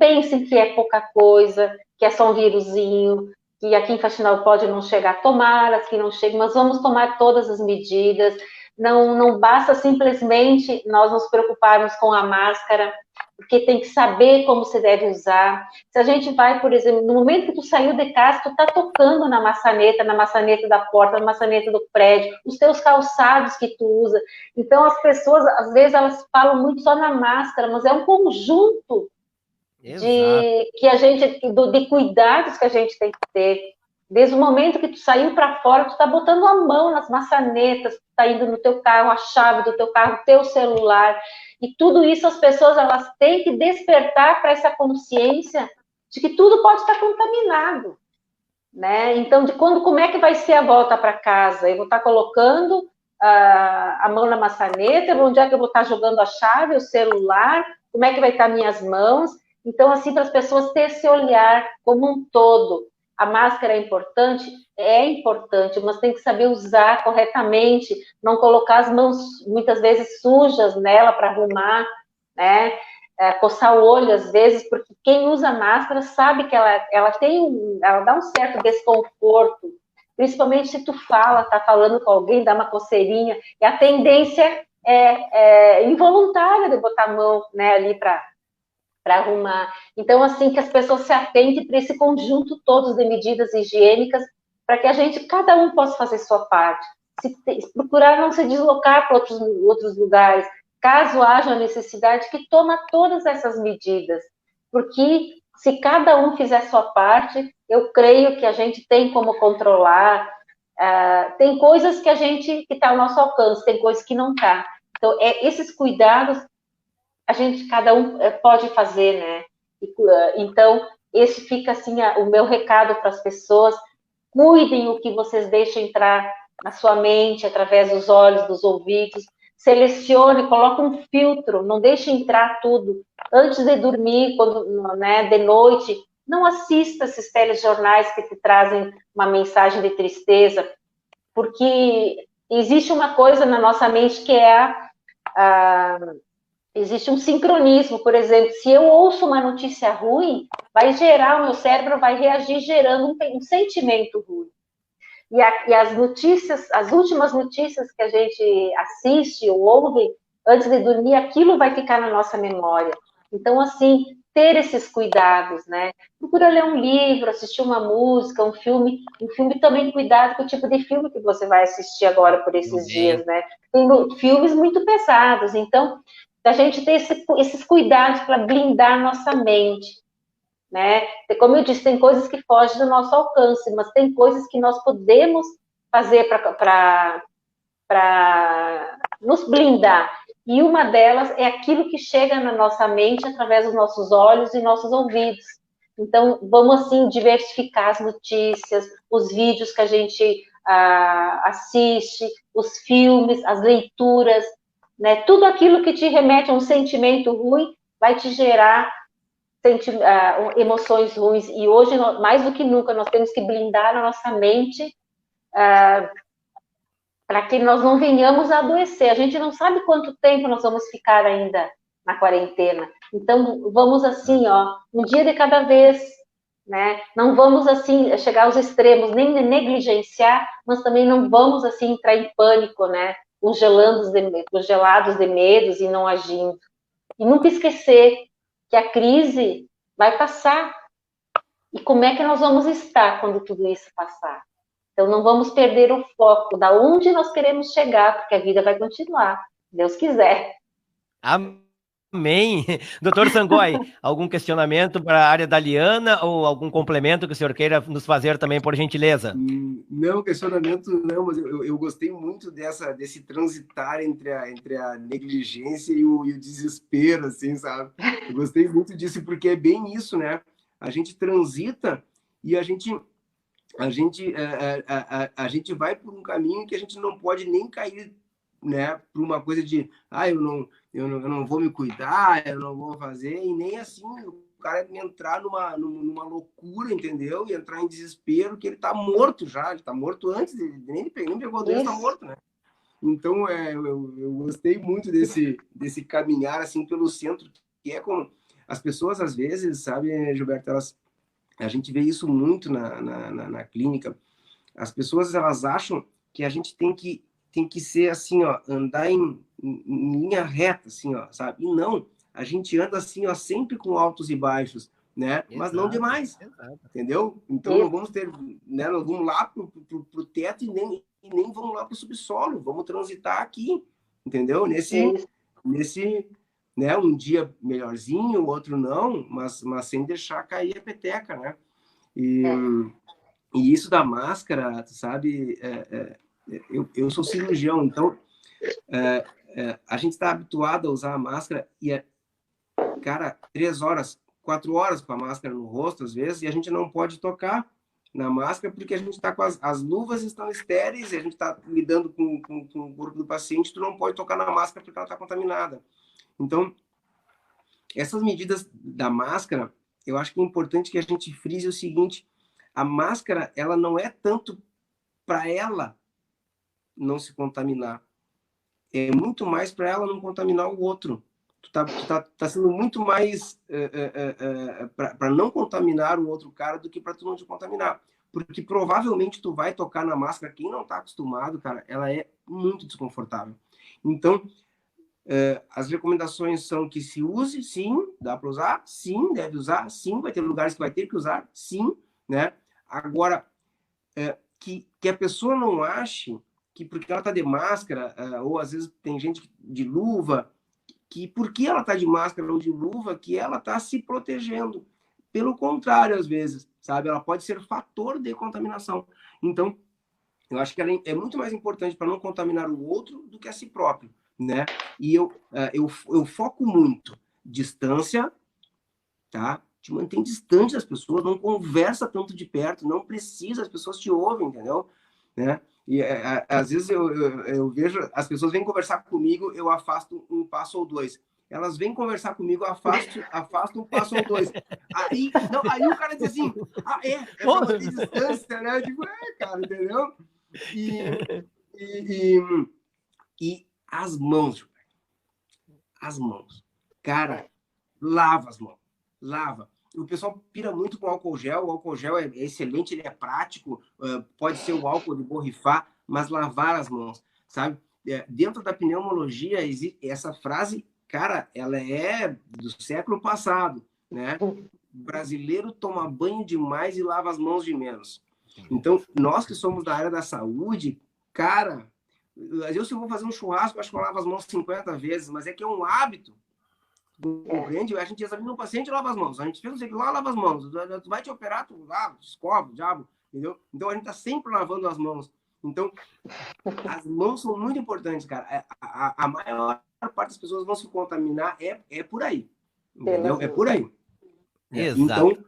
pensem que é pouca coisa, que é só um vírusinho, que aqui em Faxinal pode não chegar, tomara que não chegue, mas vamos tomar todas as medidas. Não basta simplesmente nós nos preocuparmos com a máscara, porque tem que saber como se deve usar. Se a gente vai, por exemplo, no momento que tu saiu de casa, tu tá tocando na maçaneta da porta, na maçaneta do prédio, os teus calçados que tu usa. Então, as pessoas, às vezes, elas falam muito só na máscara, mas é um conjunto de cuidados que a gente tem que ter. Desde o momento que tu saiu para fora, tu tá botando a mão nas maçanetas, tu tá indo no teu carro, a chave do teu carro, teu celular, e tudo isso as pessoas elas têm que despertar para essa consciência de que tudo pode estar contaminado, né? Então, como é que vai ser a volta para casa? Eu vou estar colocando a mão na maçaneta, onde é que eu vou estar jogando a chave, o celular, como é que vai estar minhas mãos? Então, assim, para as pessoas ter esse olhar como um todo. A máscara é importante, mas tem que saber usar corretamente, não colocar as mãos muitas vezes sujas nela para arrumar, né? Coçar o olho às vezes, porque quem usa máscara sabe que ela dá um certo desconforto, principalmente se tu tá falando com alguém, dá uma coceirinha, e a tendência é involuntária de botar a mão, né, ali para arrumar. Então, assim, que as pessoas se atentem para esse conjunto todos de medidas higiênicas, para que cada um possa fazer sua parte. Procurar não se deslocar para outros lugares, caso haja necessidade, que toma todas essas medidas. Porque se cada um fizer sua parte, eu creio que a gente tem como controlar. Tem coisas que que está ao nosso alcance, tem coisas que não está. Então, esses cuidados cada um pode fazer, né? Então, esse fica assim o meu recado para as pessoas: cuidem o que vocês deixam entrar na sua mente, através dos olhos, dos ouvidos, selecione, coloque um filtro, não deixe entrar tudo. Antes de dormir, né, de noite, não assista esses telejornais que te trazem uma mensagem de tristeza, porque existe uma coisa na nossa mente que é existe um sincronismo. Por exemplo, se eu ouço uma notícia ruim, o meu cérebro vai reagir gerando um sentimento ruim. E as últimas notícias que a gente assiste ou ouve, antes de dormir, aquilo vai ficar na nossa memória. Então, assim, ter esses cuidados, né? Procura ler um livro, assistir uma música, um filme também cuidado com o tipo de filme que você vai assistir agora por esses dias, né? Tem filmes muito pesados, então a gente ter esses cuidados para blindar nossa mente, né? Como eu disse, tem coisas que fogem do nosso alcance, mas tem coisas que nós podemos fazer para nos blindar. E uma delas é aquilo que chega na nossa mente através dos nossos olhos e nossos ouvidos. Então, vamos, assim, diversificar as notícias, os vídeos que a gente assiste, os filmes, as leituras, né? Tudo aquilo que te remete a um sentimento ruim vai te gerar emoções ruins. E hoje, mais do que nunca, nós temos que blindar a nossa mente para que nós não venhamos a adoecer. A gente não sabe quanto tempo nós vamos ficar ainda na quarentena. Então, vamos assim, ó, um dia de cada vez, né? Não vamos, assim, chegar aos extremos, nem negligenciar, mas também não vamos, assim, entrar em pânico, né? Congelados de medos e não agindo. E nunca esquecer que a crise vai passar. E como é que nós vamos estar quando tudo isso passar? Então, não vamos perder o foco da onde nós queremos chegar, porque a vida vai continuar, se Deus quiser. Amém. Doutor Sangoi, algum questionamento para a área da Liana ou algum complemento que o senhor queira nos fazer também, por gentileza? Não, questionamento não, mas eu gostei muito desse transitar entre a negligência e o desespero, assim, sabe? Eu gostei muito disso, porque é bem isso, né? A gente transita e a gente vai por um caminho que a gente não pode nem cair, né, por uma coisa de eu não vou me cuidar, eu não vou fazer, e nem assim o cara entrar numa loucura, entendeu? E entrar em desespero, que ele tá morto já, ele tá morto antes, nem pegou a doença, tá morto, né? Então, eu gostei muito desse caminhar, assim, pelo centro, que é como as pessoas, às vezes, sabe, Gilberto, a gente vê isso muito na clínica. As pessoas, elas acham que a gente tem que ser assim, ó, andar em linha reta, assim, ó, sabe? E não, a gente anda assim, ó, sempre com altos e baixos, né? Exato, mas não demais, entendeu? Então não vamos ter, né? Não vamos lá pro teto e nem vamos lá pro subsolo, vamos transitar aqui, entendeu? Nesse, né? Um dia melhorzinho, o outro não, mas sem deixar cair a peteca, né? E isso da máscara, tu sabe, eu sou cirurgião, então a gente está habituado a usar a máscara e, cara, 3 horas, 4 horas com a máscara no rosto, às vezes, e a gente não pode tocar na máscara porque a gente está com as luvas estão estéreis e a gente está lidando com o corpo do paciente, tu não pode tocar na máscara porque ela está contaminada. Então, essas medidas da máscara, eu acho que é importante que a gente frise o seguinte: a máscara, ela não é tanto para ela não se contaminar, é muito mais para ela não contaminar o outro. Tu tá sendo muito mais para não contaminar o outro cara do que para tu não te contaminar. Porque provavelmente tu vai tocar na máscara, quem não tá acostumado, cara, ela é muito desconfortável. Então, as recomendações são que se use, sim, dá para usar, sim, deve usar, sim, vai ter lugares que vai ter que usar, sim, né? Agora, que a pessoa não ache que porque ela está de máscara, ou às vezes tem gente de luva, que porque ela está de máscara ou de luva, que ela está se protegendo. Pelo contrário, às vezes, sabe? Ela pode ser fator de contaminação. Então, eu acho que ela é muito mais importante para não contaminar o outro do que a si próprio, né? E eu foco muito distância, tá? Te mantém distante das pessoas, não conversa tanto de perto, não precisa, as pessoas te ouvem, entendeu? Né? E às vezes eu vejo, as pessoas vêm conversar comigo, eu afasto um passo ou dois. Elas vêm conversar comigo, eu afasto um passo ou dois. Aí o cara diz assim, é pra manter distância, né? Eu digo, cara, entendeu? E as mãos, cara, lava as mãos, lava. O pessoal pira muito com álcool gel, o álcool gel é excelente, ele é prático, pode ser o álcool de borrifar, mas lavar as mãos, sabe? dentro da pneumologia, existe essa frase, cara, ela é do século passado, né? O brasileiro toma banho demais e lava as mãos de menos. Então, nós que somos da área da saúde, cara, às vezes eu vou fazer um churrasco, acho que eu lavo as mãos 50 vezes, mas é que é um hábito. Compreende? A gente examina um paciente e lava as mãos. A gente fez não sei o que lá, lava as mãos. Tu vai te operar, tu lava, escova, diabo, entendeu? Então, a gente tá sempre lavando as mãos. Então, as mãos são muito importantes, cara. A maior parte das pessoas vão se contaminar é por aí. Entendeu? É por aí. Exato. Então,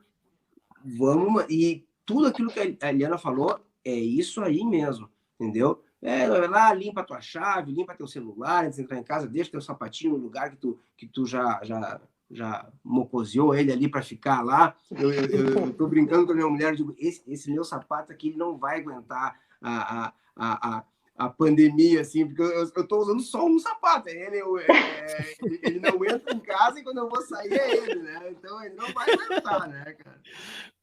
vamos... E tudo aquilo que a Eliana falou é isso aí mesmo, entendeu? Vai lá, limpa a tua chave, limpa teu celular, antes de entrar em casa, deixa teu sapatinho no lugar que tu já mocoseou ele ali para ficar lá. Eu tô brincando com a minha mulher, digo, esse meu sapato aqui ele não vai aguentar a pandemia, assim, porque eu tô usando só um sapato. Ele não entra em casa e quando eu vou sair é ele, né? Então ele não vai aguentar, né, cara?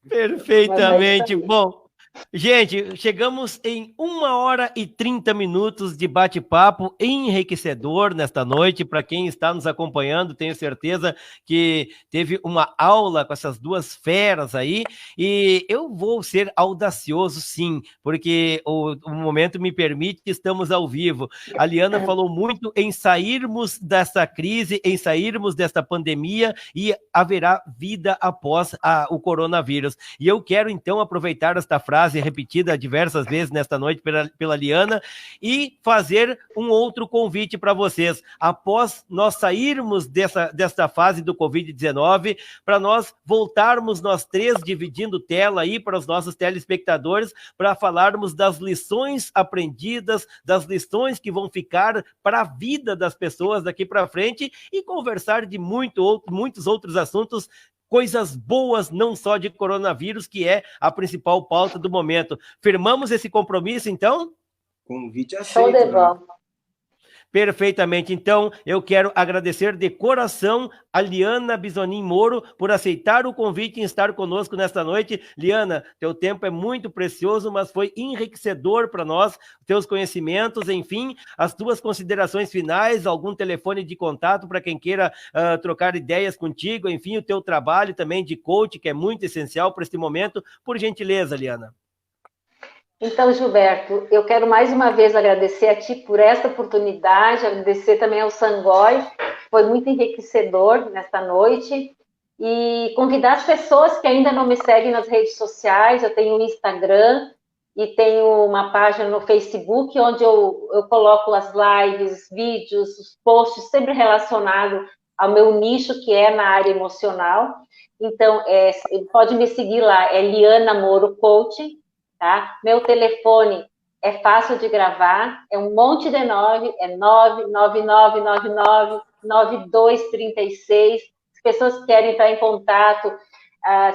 Perfeitamente. Bom, gente, chegamos em 1h30 de bate-papo enriquecedor nesta noite. Para quem está nos acompanhando, tenho certeza que teve uma aula com essas duas feras aí. E eu vou ser audacioso, sim, porque o momento me permite que estamos ao vivo. A Liana falou muito em sairmos dessa crise, em sairmos desta pandemia e haverá vida após o coronavírus. E eu quero, então, aproveitar esta frase repetida diversas vezes nesta noite pela Liana e fazer um outro convite para vocês. Após nós sairmos desta fase do Covid-19, para nós voltarmos nós três dividindo tela aí para os nossos telespectadores, para falarmos das lições aprendidas, das lições que vão ficar para a vida das pessoas daqui para frente e conversar de muitos outros assuntos, coisas boas, não só de coronavírus, que é a principal pauta do momento. Firmamos esse compromisso, então? Convite aceito, né? Perfeitamente. Então, eu quero agradecer de coração a Liana Bisonin Moro por aceitar o convite e estar conosco nesta noite. Liana, teu tempo é muito precioso, mas foi enriquecedor para nós, teus conhecimentos, enfim, as tuas considerações finais, algum telefone de contato para quem queira trocar ideias contigo, enfim, o teu trabalho também de coach, que é muito essencial para este momento. Por gentileza, Liana. Então, Gilberto, eu quero mais uma vez agradecer a ti por esta oportunidade, agradecer também ao Sangói, foi muito enriquecedor nesta noite, e convidar as pessoas que ainda não me seguem nas redes sociais. Eu tenho um Instagram e tenho uma página no Facebook, onde eu coloco as lives, vídeos, os posts, sempre relacionados ao meu nicho, que é na área emocional. Então, pode me seguir lá, é Liana Moro Coaching. Tá? Meu telefone é fácil de gravar, é um monte de 9, é 999999236. As pessoas que querem entrar em contato,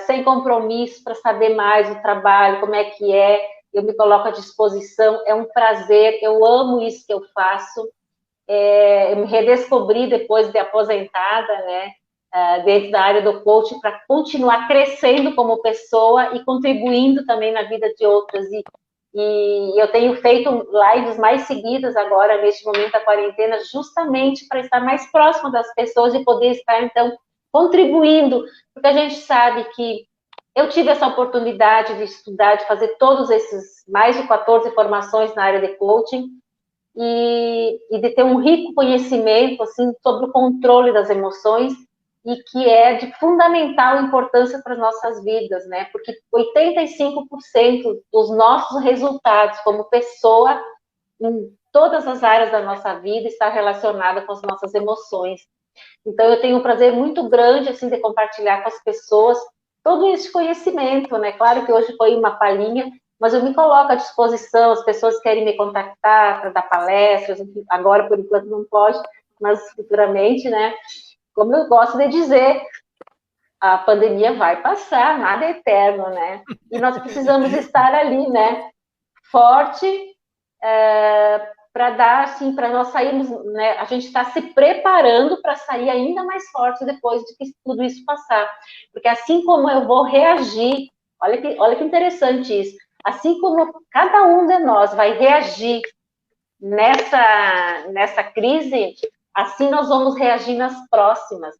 sem compromisso, para saber mais do trabalho, como é que é, eu me coloco à disposição, é um prazer, eu amo isso que eu faço. Eu me redescobri depois de aposentada, né? Dentro da área do coaching, para continuar crescendo como pessoa e contribuindo também na vida de outras. E eu tenho feito lives mais seguidas agora, neste momento da quarentena, justamente para estar mais próximo das pessoas e poder estar, então, contribuindo, porque a gente sabe que eu tive essa oportunidade de estudar, de fazer todos esses mais de 14 formações na área de coaching, e de ter um rico conhecimento assim, sobre o controle das emoções, e que é de fundamental importância para as nossas vidas, né? Porque 85% dos nossos resultados como pessoa, em todas as áreas da nossa vida, está relacionada com as nossas emoções. Então, eu tenho um prazer muito grande, assim, de compartilhar com as pessoas todo esse conhecimento, né? Claro que hoje foi uma palhinha, mas eu me coloco à disposição, as pessoas querem me contactar para dar palestras, enfim, agora, por enquanto, não pode, mas futuramente, né? Como eu gosto de dizer, a pandemia vai passar, nada é eterno, né? E nós precisamos estar ali, né? Forte, para dar, assim, para nós sairmos, né? A gente está se preparando para sair ainda mais forte depois de que tudo isso passar. Porque assim como eu vou reagir, olha que interessante isso, assim como cada um de nós vai reagir nessa crise, assim nós vamos reagir nas próximas.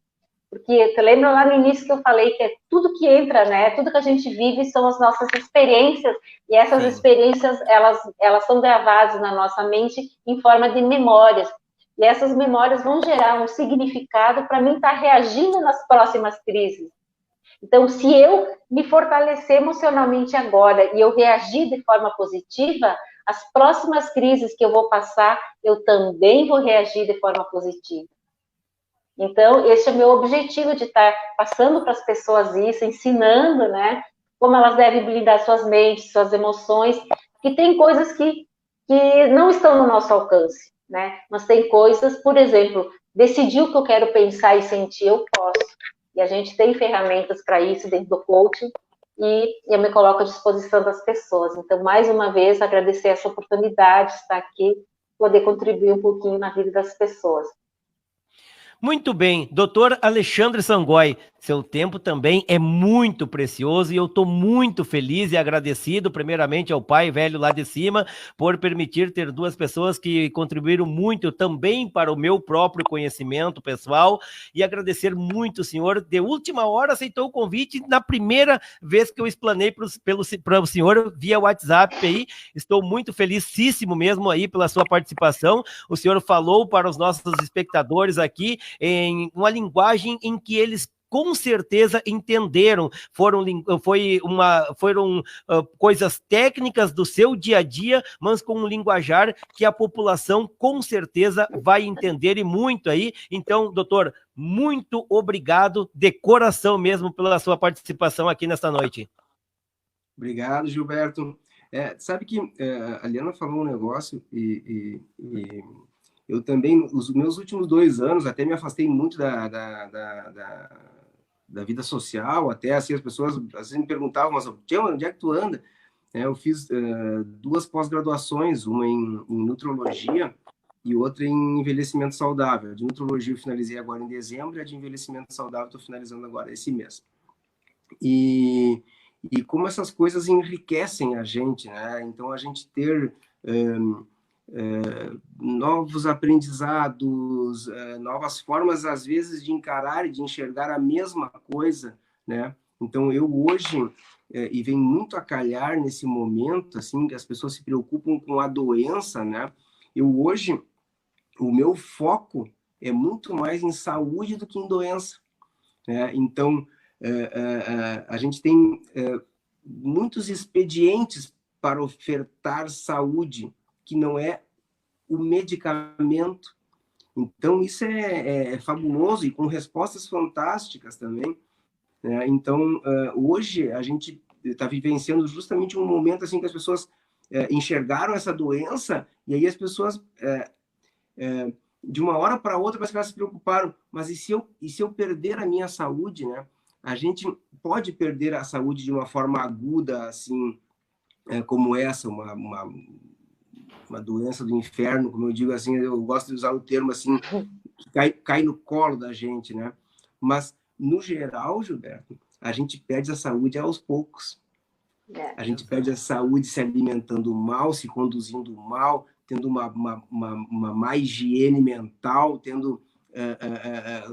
Porque você lembra lá no início que eu falei que tudo que entra, né, tudo que a gente vive são as nossas experiências, e essas experiências, elas são gravadas na nossa mente em forma de memórias. E essas memórias vão gerar um significado para mim estar reagindo nas próximas crises. Então, se eu me fortalecer emocionalmente agora e eu reagir de forma positiva, as próximas crises que eu vou passar, eu também vou reagir de forma positiva. Então, esse é o meu objetivo, de estar passando para as pessoas isso, ensinando, né, como elas devem blindar suas mentes, suas emoções, que tem coisas que não estão no nosso alcance, né, mas tem coisas, por exemplo, decidir o que eu quero pensar e sentir, eu posso. E a gente tem ferramentas para isso dentro do coaching, e eu me coloco à disposição das pessoas. Então, mais uma vez, agradecer essa oportunidade de estar aqui, poder contribuir um pouquinho na vida das pessoas. Muito bem, doutor Alexandre Sangoi, seu tempo também é muito precioso e eu estou muito feliz e agradecido, primeiramente ao pai velho lá de cima, por permitir ter duas pessoas que contribuíram muito também para o meu próprio conhecimento pessoal, e agradecer muito o senhor, de última hora aceitou o convite, na primeira vez que eu explanei para o senhor via WhatsApp aí, estou muito felicíssimo mesmo aí pela sua participação. O senhor falou para os nossos espectadores aqui em uma linguagem em que eles com certeza entenderam, foram coisas técnicas do seu dia a dia, mas com um linguajar que a população com certeza vai entender, e muito aí. Então, doutor, muito obrigado de coração mesmo pela sua participação aqui nesta noite. Obrigado, Gilberto. Sabe que a Liana falou um negócio e eu também, os meus últimos 2 anos, até me afastei muito da vida social, até assim, as pessoas às vezes me perguntavam, mas onde é que tu anda? Eu fiz 2 pós-graduações, uma em nutrologia e outra em envelhecimento saudável. A de nutrologia eu finalizei agora em dezembro, e a de envelhecimento saudável estou finalizando agora esse mês. E como essas coisas enriquecem a gente, né? Então, a gente ter novos aprendizados, novas formas, às vezes, de encarar e de enxergar a mesma coisa, né? Então, eu hoje, e vem muito a calhar nesse momento, assim, que as pessoas se preocupam com a doença, né? Eu hoje, o meu foco é muito mais em saúde do que em doença, né? Então, a gente tem muitos expedientes para ofertar saúde, que não é o medicamento. Então, isso é fabuloso e com respostas fantásticas também, né? Então, hoje, a gente está vivenciando justamente um momento assim que as pessoas enxergaram essa doença, e aí as pessoas, de uma hora para outra, parece que elas se preocuparam, mas e se eu perder a minha saúde, né? A gente pode perder a saúde de uma forma aguda, assim, como essa, uma doença do inferno, como eu digo assim, eu gosto de usar o termo assim, que cai no colo da gente, né? Mas, no geral, Gilberto, a gente perde a saúde aos poucos. A gente perde a saúde se alimentando mal, se conduzindo mal, tendo uma má higiene mental, tendo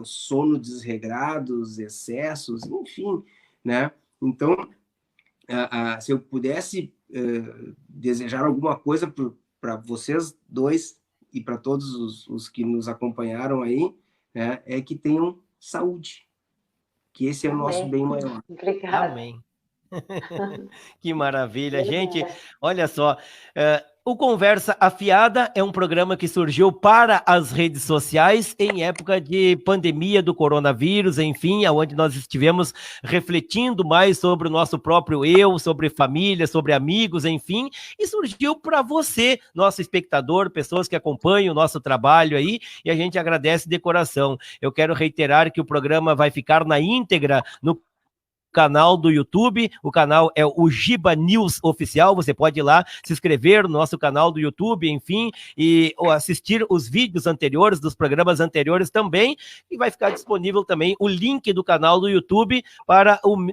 sono desregrados, excessos, enfim, né? Então, se eu pudesse desejar alguma coisa para vocês dois e para todos os que nos acompanharam aí, né, é que tenham saúde, que esse é o nosso bem maior. Obrigada. Amém. Que maravilha, gente. Olha só, o Conversa Afiada é um programa que surgiu para as redes sociais em época de pandemia do coronavírus, enfim, onde nós estivemos refletindo mais sobre o nosso próprio eu, sobre família, sobre amigos, enfim, e surgiu para você, nosso espectador, pessoas que acompanham o nosso trabalho aí, e a gente agradece de coração. Eu quero reiterar que o programa vai ficar na íntegra no canal do YouTube, o canal é o Giba News Oficial, você pode ir lá se inscrever no nosso canal do YouTube, enfim, e assistir os vídeos anteriores, dos programas anteriores também, e vai ficar disponível também o link do canal do YouTube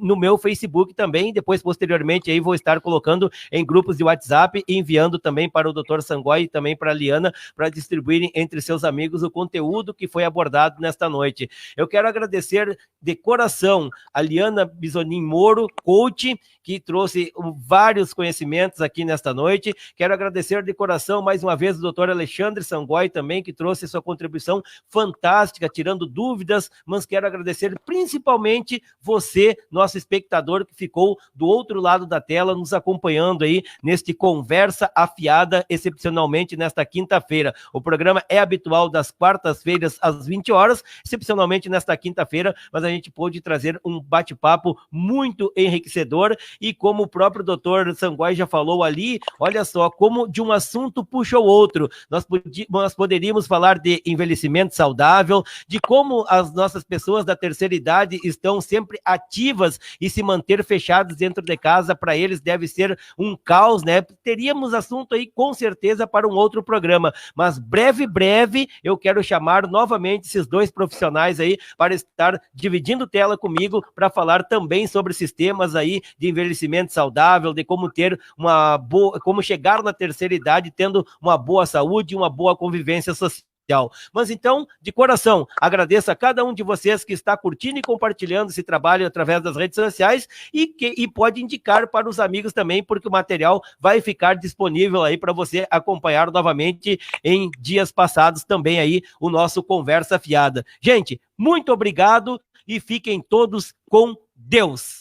no meu Facebook também, depois posteriormente aí vou estar colocando em grupos de WhatsApp e enviando também para o Dr. Sangoi e também para a Liana, para distribuírem entre seus amigos o conteúdo que foi abordado nesta noite. Eu quero agradecer de coração a Liana Bisonin Moro, coach, que trouxe vários conhecimentos aqui nesta noite. Quero agradecer de coração mais uma vez o Dr. Alexandre Sangoi também, que trouxe sua contribuição fantástica, tirando dúvidas, mas quero agradecer principalmente você, nosso espectador, que ficou do outro lado da tela, nos acompanhando aí neste Conversa Afiada, excepcionalmente nesta quinta-feira. O programa é habitual das quartas-feiras às 20 horas, excepcionalmente nesta quinta-feira, mas a gente pôde trazer um bate-papo muito enriquecedor e como o próprio doutor Sangoi já falou ali, olha só, como de um assunto puxa o outro. Nós poderíamos falar de envelhecimento saudável, de como as nossas pessoas da terceira idade estão sempre ativas e se manter fechadas dentro de casa, para eles deve ser um caos, né? Teríamos assunto aí com certeza para um outro programa, mas breve, eu quero chamar novamente esses dois profissionais aí para estar dividindo tela comigo para falar também sobre sistemas aí de envelhecimento saudável, de como ter como chegar na terceira idade tendo uma boa saúde e uma boa convivência social. Mas então, de coração, agradeço a cada um de vocês que está curtindo e compartilhando esse trabalho através das redes sociais e pode indicar para os amigos também, porque o material vai ficar disponível aí para você acompanhar novamente em dias passados também aí o nosso Conversa Fiada. Gente, muito obrigado e fiquem todos com Deus.